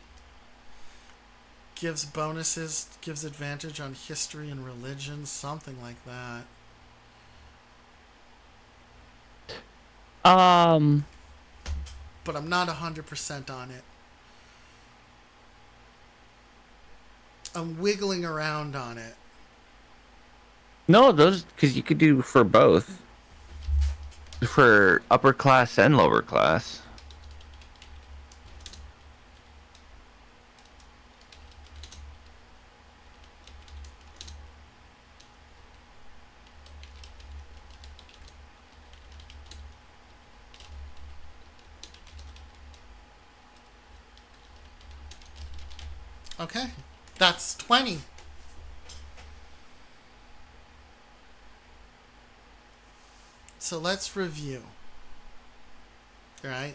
S1: Gives bonuses, gives advantage on history and religion, something like that.
S2: um,
S1: But I'm not 100% on it. I'm wiggling around on it.
S2: no, those because you could do for both, for upper class and lower class.
S1: Okay. That's 20. So let's review. Alright.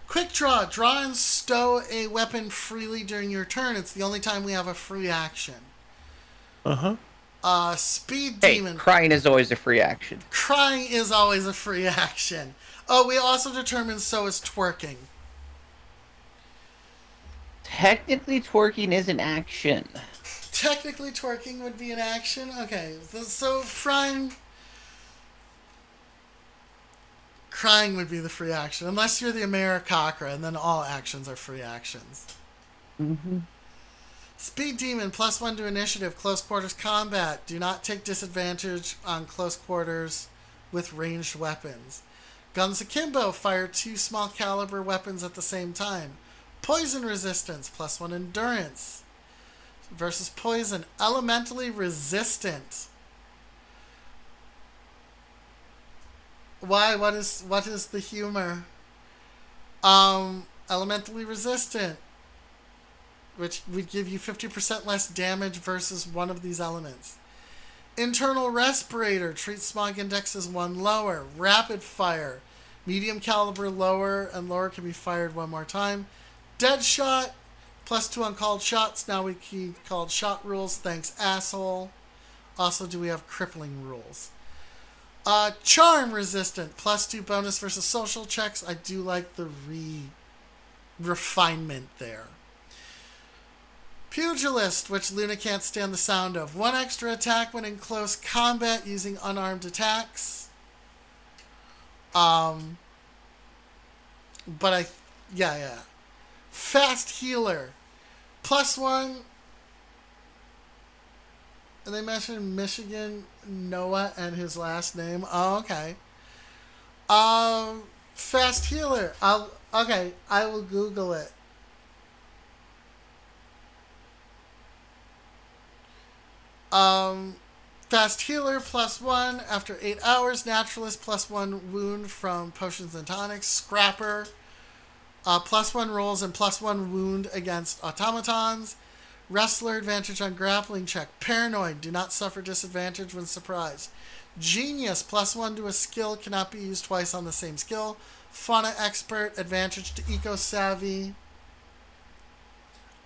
S1: Quick draw. Draw and stow a weapon freely during your turn. It's the only time we have a free action.
S2: Uh huh.
S1: Speed
S2: Hey,
S1: Demon.
S2: crying is always a free action.
S1: Crying is always a free action. Oh, we also determined so is twerking.
S2: Technically, twerking is an action.
S1: Technically, twerking would be an action. Okay, so crying would be the free action, unless you're the Americocra, and then all actions are free actions.
S2: Mm-hmm.
S1: Speed Demon, +1 to initiative, close quarters combat. Do not take disadvantage on close quarters with ranged weapons. Guns Akimbo, fire 2 small caliber weapons at the same time. Poison resistance, +1 endurance. Versus poison, elementally resistant. Why? What is the humor? Elementally resistant, which would give you 50% less damage versus one of these elements. Internal respirator, treat smog index as 1 lower. Rapid fire, medium caliber lower and lower can be fired 1 more time. Dead shot, +2 on called shots. Now we key called shot rules. Thanks, asshole. Also, do we have crippling rules? Charm resistant, +2 bonus versus social checks. I do like the refinement there. Pugilist, which Luna can't stand the sound of. 1 extra attack when in close combat using unarmed attacks. Yeah. Fast healer, +1. And they mentioned Michigan Noah and his last name. Oh, okay. Fast healer. I will Google it. Fast healer, +1 after 8 hours. Naturalist, +1 wound from potions and tonics. Scrapper, +1 rolls and +1 wound against automatons. Wrestler, advantage on grappling check. Paranoid, do not suffer disadvantage when surprised. Genius, +1 to a skill, cannot be used twice on the same skill. Fauna expert, advantage to eco savvy,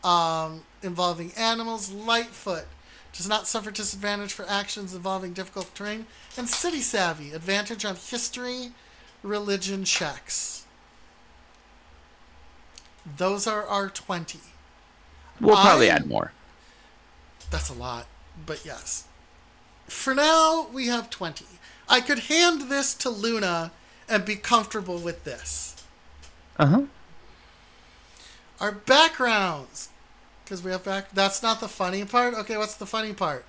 S1: involving animals. Lightfoot, does not suffer disadvantage for actions involving difficult terrain. And city savvy, advantage on history, religion checks. Those are our 20.
S2: We'll probably add more.
S1: That's a lot, but yes. For now, we have 20. I could hand this to Luna and be comfortable with this.
S2: Uh-huh.
S1: Our backgrounds. Because we have that's not the funny part? Okay, what's the funny part?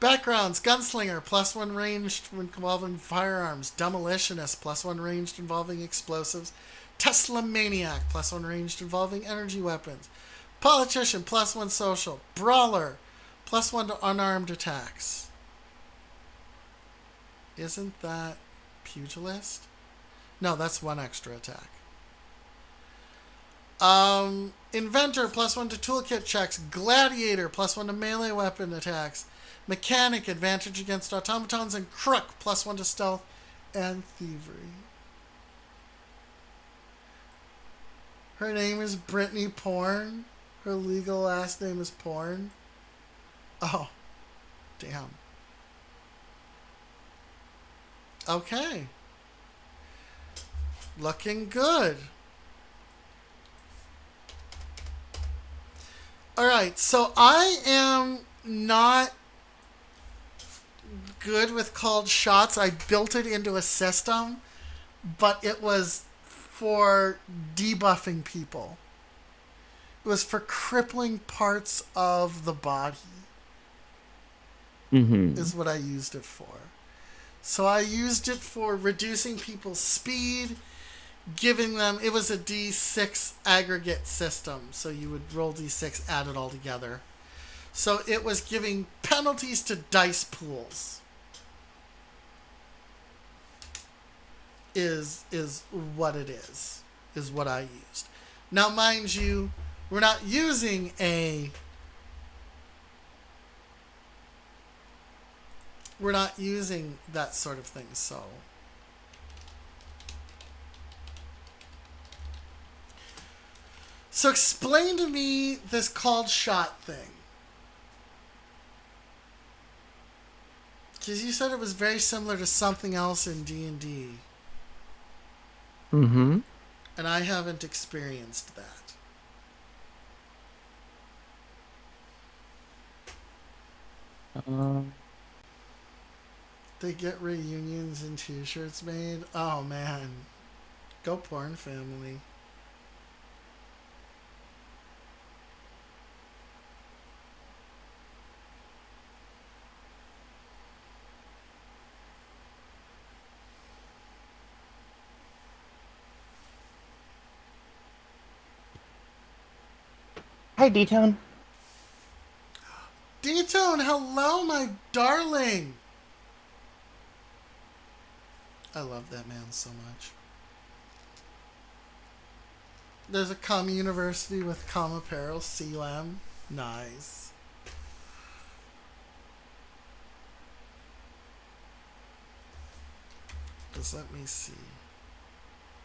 S1: Backgrounds. Gunslinger, +1 ranged when involving firearms. Demolitionist, +1 ranged involving explosives. Tesla Maniac, +1 ranged involving energy weapons. Politician, +1 social. Brawler, +1 to unarmed attacks. Isn't that pugilist? No, that's 1 extra attack. Inventor, +1 to toolkit checks. Gladiator, +1 to melee weapon attacks. Mechanic, advantage against automatons. And crook, +1 to stealth and thievery. Her name is Brittany Porn. Her legal last name is Porn. Oh, damn. Okay. Looking good. Alright, so I am not good with called shots. I built it into a system, but it was for debuffing people. It was for crippling parts of the body. Is what I used it for. So I used it for reducing people's speed, giving them... It was a D6 aggregate system. So you would roll D6, add it all together. So it was giving penalties to dice pools. Is what it is what I used. Now, mind you, we're not using that sort of thing, so. So explain to me this called shot thing. Because you said it was very similar to something else in D&D,
S2: Mm-hmm.
S1: and I haven't experienced that. They get reunions and t-shirts made. Oh man. Go porn family.
S2: Hi, D-Town.
S1: D-Tone, hello my darling. I love that man so much. There's a comm university with comm apparel, CLAM. Nice. Just let me see.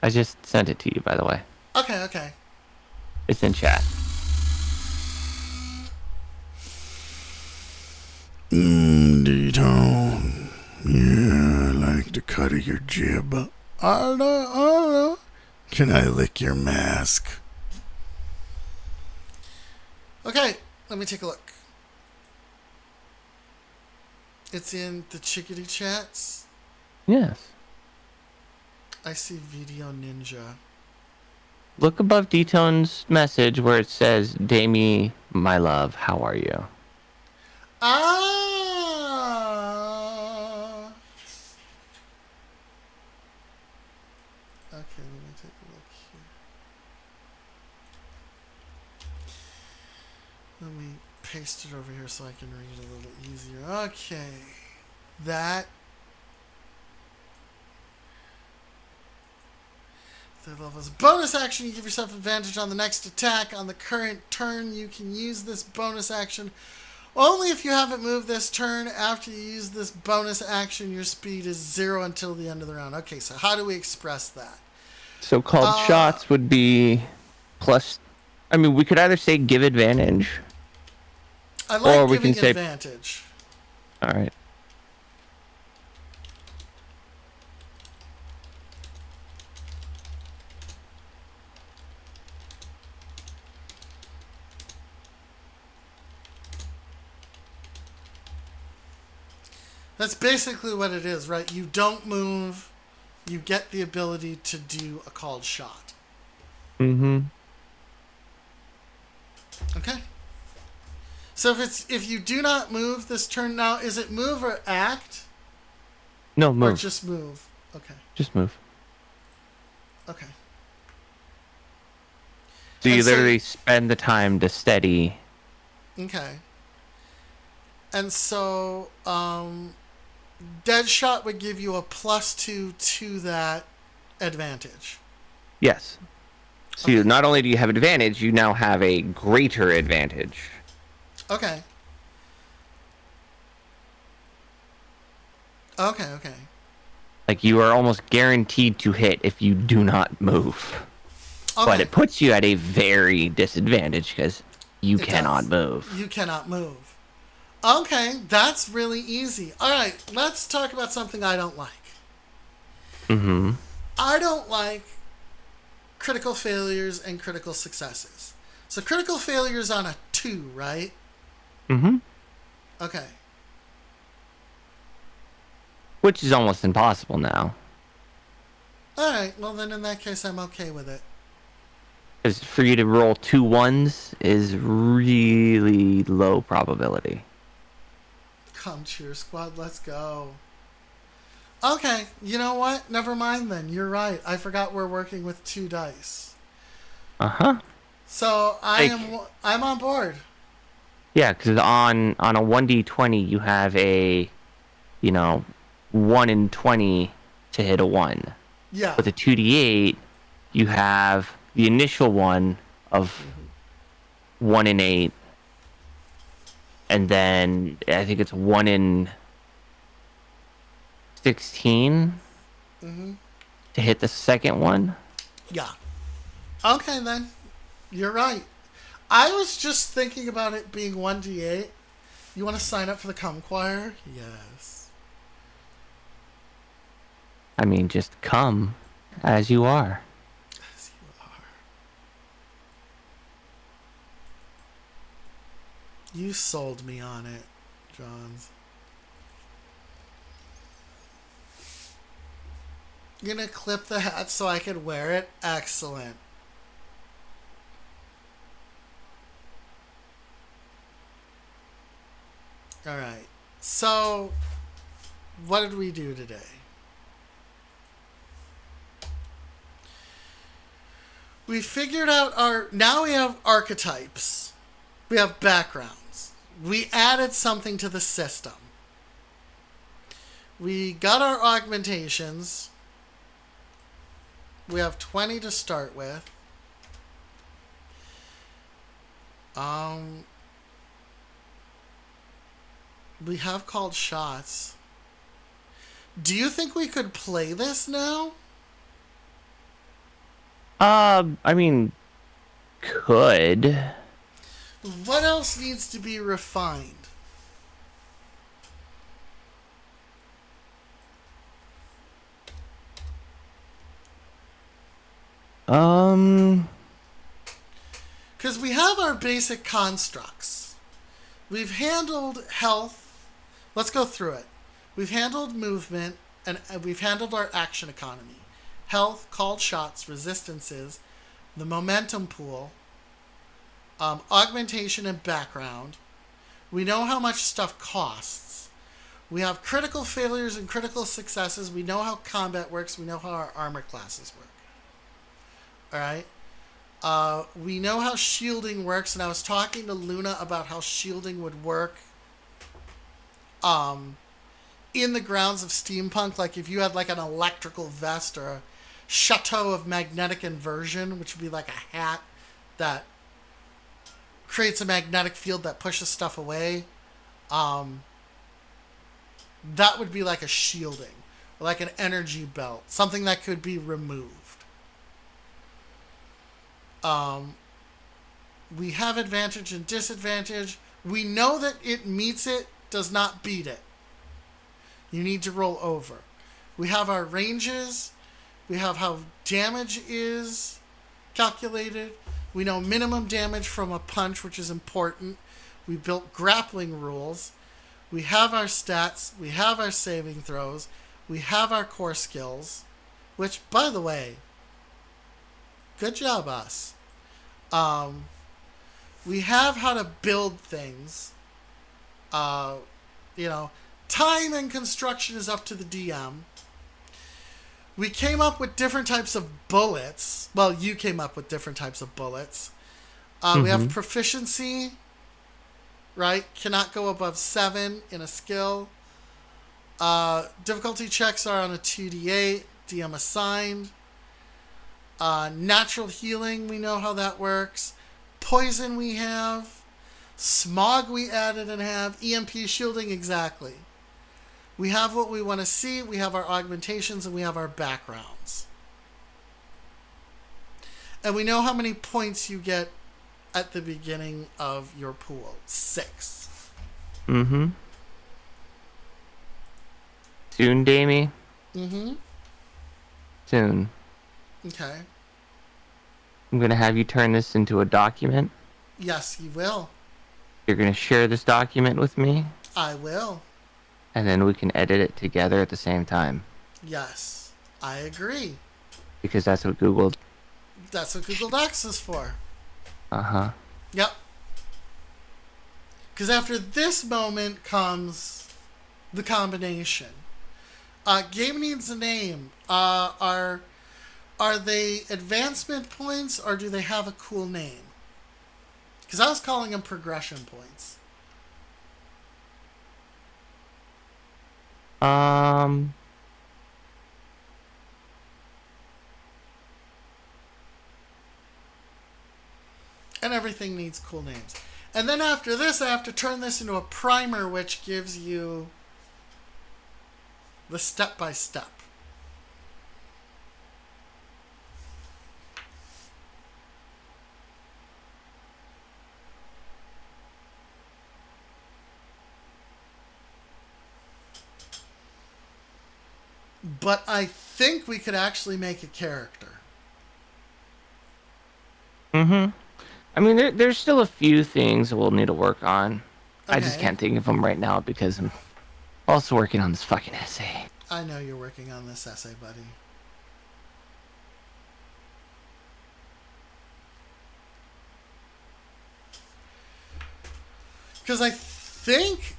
S2: I just sent it to you, by the way.
S1: Okay, okay.
S2: It's in chat.
S1: D-Tone. Yeah, I like the cut of your jib. Arda. Can I lick your mask? Okay, let me take a look. It's in the Chickadee chats.
S2: Yes.
S1: I see Video Ninja.
S2: Look above D-Tone's message where it says, Damie, my love, how are you?
S1: Ah! Okay, let me take a look here. Let me paste it over here so I can read a little easier. Okay. That. Third level is a bonus action. You give yourself advantage on the next attack. On the current turn, you can use this bonus action only if you haven't moved this turn. After you use this bonus action, your speed is 0 until the end of the round. Okay, so how do we express that?
S2: So-called shots would be plus... I mean, we could either say give advantage.
S1: I like
S2: or we
S1: giving
S2: can say...
S1: advantage.
S2: All right.
S1: That's basically what it is, right? You don't move, you get the ability to do a called shot.
S2: Mm-hmm.
S1: Okay. So if you do not move this turn now, is it move or act?
S2: No,
S1: Or
S2: move.
S1: just move? Okay.
S2: Just move.
S1: Okay.
S2: So you
S1: And so-
S2: literally spend the time to steady.
S1: Okay. And so, Deadshot would give you a +2 to that advantage.
S2: Yes. So you, not only do you have advantage, you now have a greater advantage.
S1: Okay. Okay.
S2: Like you are almost guaranteed to hit if you do not move.
S1: Okay.
S2: But it puts you at a very disadvantage because you
S1: It
S2: cannot
S1: does.
S2: move.
S1: You cannot move. Okay, that's really easy. All right, let's talk about something I don't like.
S2: Mm-hmm.
S1: I don't like critical failures and critical successes. So critical failures on a 2, right?
S2: Mm-hmm.
S1: Okay.
S2: Which is almost impossible now.
S1: All right, well then in that case I'm okay with it.
S2: Because for you to roll 2 1s is really low probability.
S1: Come cheer squad, let's go. Okay, you know what? Never mind then. You're right. I forgot we're working with 2 dice.
S2: Uh-huh.
S1: So I'm on board.
S2: Yeah, because on a 1d20 you have a, 1 in 20 to hit a 1.
S1: Yeah.
S2: With a 2d8, you have the initial one of 1 in 8. And then I think it's 1 in 16 to hit the second one.
S1: Yeah. Okay, then. You're right. I was just thinking about it being 1d8. You want to sign up for the Cum Choir? Yes.
S2: I mean, just come as you are.
S1: As you are. You sold me on it, Johns. You're gonna clip the hat so I can wear it? Excellent. Alright. So, what did we do today? We figured out our... Now we have archetypes. We have backgrounds. We added something to the system. We got our augmentations. We have 20 to start with. We have called shots. Do you think we could play this now?
S2: I mean, could.
S1: What else needs to be refined? Because we have our basic constructs. We've handled health. Let's go through it. We've handled movement, and we've handled our action economy. Health, called shots, resistances, the momentum pool, augmentation and background. We know how much stuff costs. We have critical failures and critical successes. We know how combat works. We know how our armor classes work. All right? We know how shielding works, and I was talking to Luna about how shielding would work in the grounds of steampunk. Like if you had like an electrical vest or a chateau of magnetic inversion, which would be like a hat that creates a magnetic field that pushes stuff away. That would be like a shielding, like an energy belt, something that could be removed. We have advantage and disadvantage. We know that it meets it, does not beat it. You need to roll over. We have our ranges. We have how damage is calculated. We know minimum damage from a punch, which is important. We built grappling rules. We have our stats. We have our saving throws. We have our core skills, which, by the way, good job, us. We have how to build things. Time and construction is up to the DM. We came up with different types of bullets. Well, you came up with different types of bullets. We have proficiency, right? Cannot go above 7 in a skill. Difficulty checks are on a 2d8. DM assigned. Natural healing, we know how that works. Poison we have. Smog we added and have. EMP shielding, exactly. We have what we want to see. We have our augmentations and we have our backgrounds. And we know how many points you get at the beginning of your pool. 6.
S2: Soon, Damie? Soon.
S1: Okay.
S2: I'm going to have you turn this into a document.
S1: Yes, you will.
S2: You're going to share this document with me.
S1: I will.
S2: And then we can edit it together at the same time.
S1: Yes, I agree.
S2: Because that's what Google...
S1: That's what Google Docs is for.
S2: Uh-huh.
S1: Yep. Because after this moment comes the combination. Game needs a name. Are they advancement points or do they have a cool name? Because I was calling them progression points. And everything needs cool names. And then after this, I have to turn this into a primer, which gives you the step-by-step. But I think we could actually make a character.
S2: Mm-hmm. I mean, there's still a few things we'll need to work on. I just
S1: Okay.
S2: can't think of them right now because I'm also working on this fucking essay.
S1: I know you're working on this essay, buddy. Because I think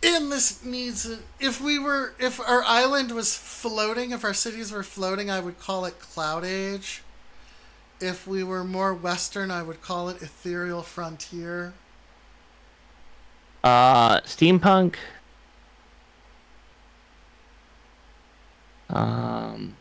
S1: in this needs if our island was floating, if our cities were floating, I would call it Cloud Age. If we were more western, I would call it Ethereal Frontier.
S2: Steampunk. Um.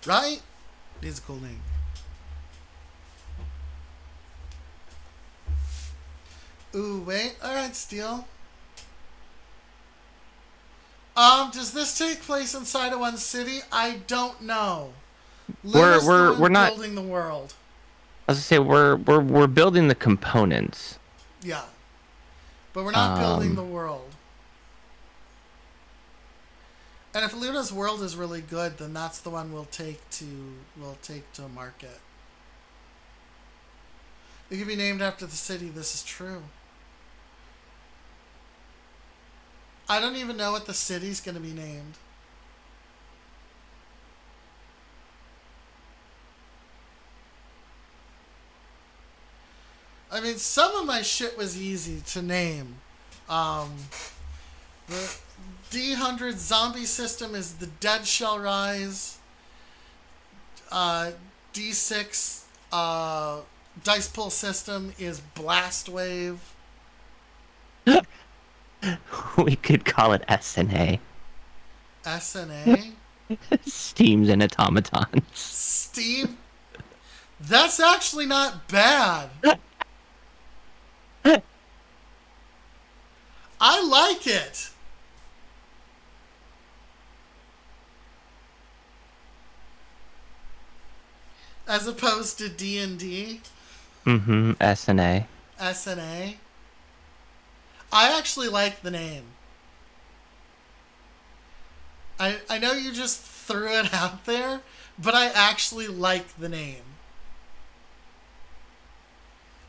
S1: Right? Needs a cool name. Ooh, wait. Alright, Steel. Does this take place inside of one city? I don't know. Linda's the one
S2: We're not.
S1: building the world.
S2: I was gonna say we're building the components.
S1: Yeah. But we're not building the world. And if Luna's world is really good, then that's the one we'll take to market. It could be named after the city. This is true. I don't even know what the city's going to be named. I mean, some of my shit was easy to name. The D100 zombie system is the Dead Shall Rise. D6 dice pool system is Blast Wave.
S2: We could call it SNA.
S1: SNA?
S2: Steams and automatons.
S1: Steam? That's actually not bad. I like it. As opposed to D&D.
S2: Mm-hmm. SNA.
S1: SNA. I actually like the name. I know you just threw it out there, but I actually like the name.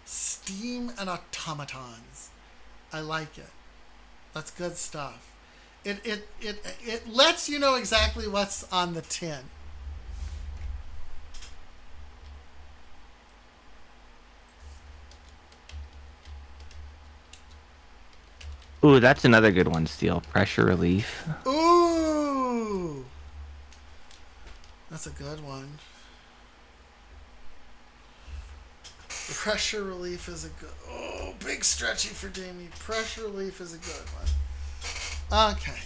S1: Steam and automatons. I like it. That's good stuff. It lets you know exactly what's on the tin.
S2: Ooh, that's another good one, Steel. Pressure relief.
S1: Ooh! That's a good one. Pressure relief is a good... Oh, big stretchy for Damie. Pressure relief is a good one. Okay.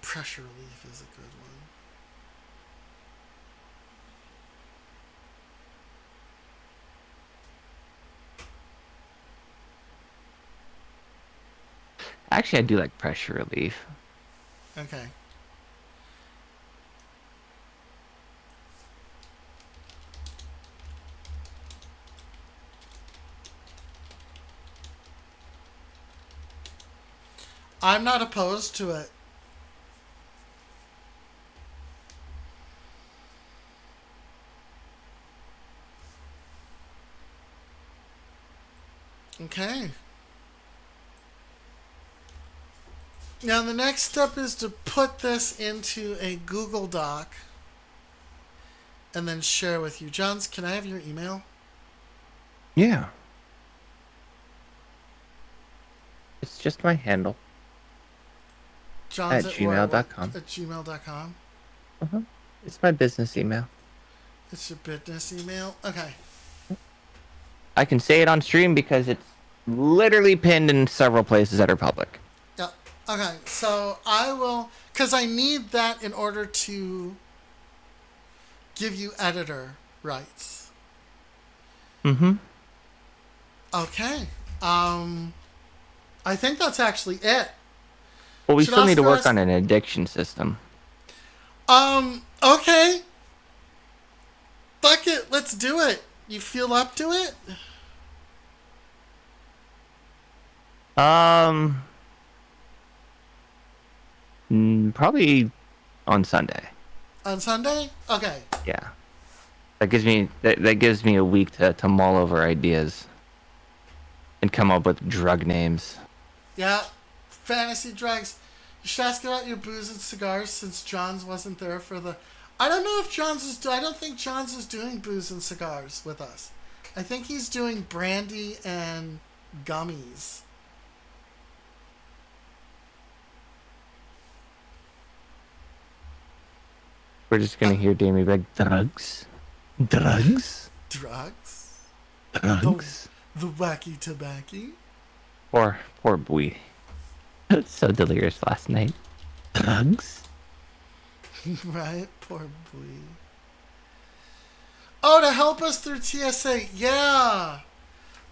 S1: Pressure relief is a good one.
S2: Actually, I do like pressure relief.
S1: Okay. I'm not opposed to it. Okay. Now the next step is to put this into a Google Doc and then share with you. Johns, can I have your email?
S2: Yeah. It's just my handle.
S1: Johns
S2: At gmail.com.
S1: At gmail.com.
S2: Uh-huh. It's my business email.
S1: It's your business email? Okay.
S2: I can say it on stream because it's literally pinned in several places that are public.
S1: Yep. Okay, so I will, because I need that in order to give you editor rights.
S2: Mm-hmm.
S1: Okay. I think that's actually it.
S2: Well, we
S1: Should
S2: still need to
S1: Oscar
S2: work
S1: ask-
S2: on an addiction system.
S1: Okay. Fuck it, let's do it. You feel up to it?
S2: Probably on Sunday.
S1: On Sunday? Okay.
S2: Yeah. That gives me a week to mull over ideas and come up with drug names.
S1: Yeah. Fantasy drugs. You should ask about your booze and cigars since Johns wasn't there for the. I don't know if Johns is. I don't think Johns is doing booze and cigars with us. I think he's doing brandy and gummies.
S2: We're just gonna hear Damie be like, drugs? Drugs?
S1: Drugs?
S2: Drugs?
S1: The wacky tobacco?
S2: Poor boy. I was so delirious last night. Drugs?
S1: Right? Poor boy. Oh, to help us through TSA. Yeah.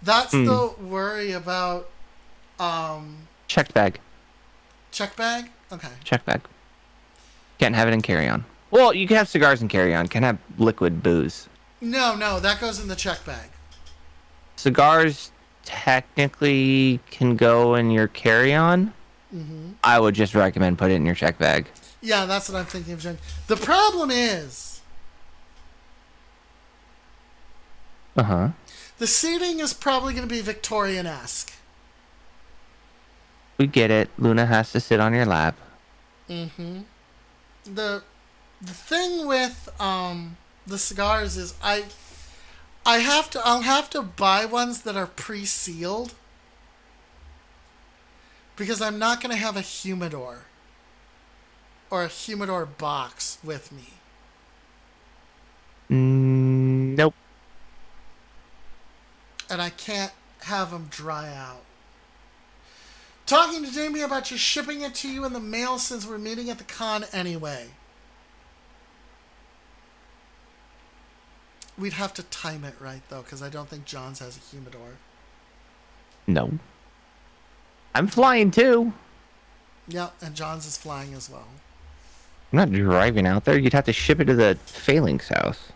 S1: That's the worry about
S2: Checked bag.
S1: check bag? Okay.
S2: Check bag. Can't have it in carry-on. Well, you can have cigars in carry-on. Can't have liquid booze.
S1: No, that goes in the check bag.
S2: Cigars technically can go in your carry-on. I would just recommend put it in your check bag.
S1: Yeah, that's what I'm thinking of doing. The problem is
S2: Uh-huh.
S1: the seating is probably going to be Victorian-esque.
S2: We get it. Luna has to sit on your lap.
S1: The thing with the cigars is I'll have to buy ones that are pre-sealed because I'm not going to have a humidor or a humidor box with me.
S2: Nope.
S1: And I can't have them dry out. Talking to Jamie about just shipping it to you in the mail since we're meeting at the con anyway. We'd have to time it right, though, because I don't think John's has a humidor.
S2: No. I'm flying too.
S1: Yep, and John's is flying as well.
S2: I'm not driving out there. You'd have to ship it to the Failing's house.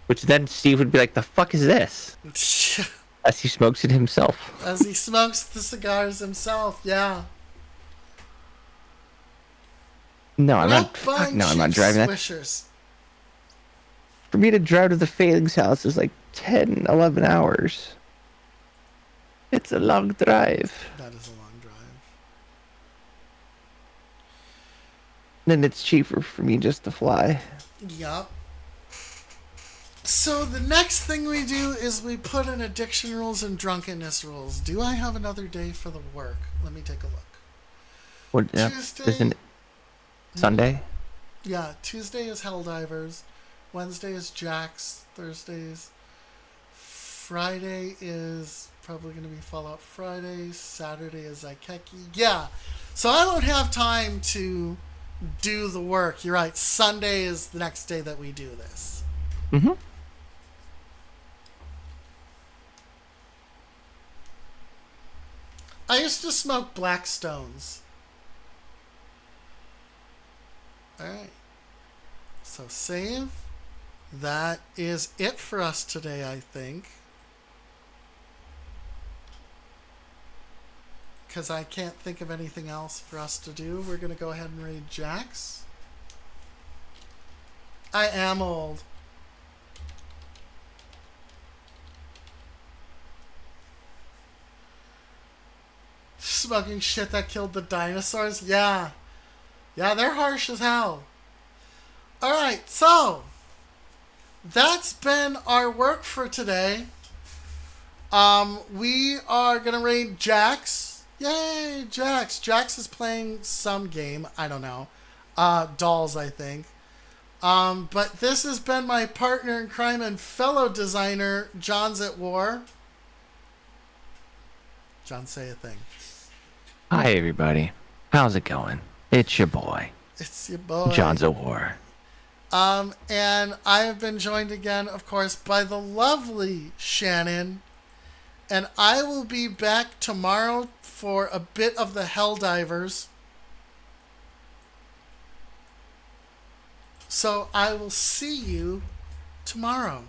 S2: Which then Steve would be like, the fuck is this? As he smokes it himself.
S1: As he smokes the cigars himself, yeah.
S2: No, I'm
S1: We're
S2: not. Fuck,
S1: buying
S2: no, I'm not
S1: cheap
S2: driving that.
S1: Swishers.
S2: For me to drive to the Failing's house is like 10, 11 hours. It's a long drive.
S1: That is a long drive.
S2: Then it's cheaper for me just to fly.
S1: Yup. So the next thing we do is we put in addiction rules and drunkenness rules. Do I have another day for the work? Let me take a look.
S2: What?
S1: Tuesday.
S2: Isn't it Sunday?
S1: Yeah, Tuesday is Helldivers. Wednesday is Jax. Thursdays. Friday is probably going to be Fallout Friday. Saturday is Aikeki. Yeah. So I don't have time to do the work. You're right. Sunday is the next day that we do this.
S2: Mm-hmm.
S1: I used to smoke Blackstones. Alright. So save. That is it for us today, I think. Because I can't think of anything else for us to do. We're going to go ahead and raid Jax. I am old. Smoking shit that killed the dinosaurs? Yeah. Yeah, they're harsh as hell. Alright, so that's been our work for today. We are gonna raid Jax. Yay, Jax. Jax is playing some game. I don't know. Dolls, I think. But this has been my partner in crime and fellow designer, John's at War. John, say a thing.
S2: Hi, everybody. How's it going? It's your boy,
S1: It's your boy.
S2: John Zawar.
S1: And I have been joined again, of course, by the lovely Shannon. And I will be back tomorrow for a bit of the Helldivers. So I will see you tomorrow.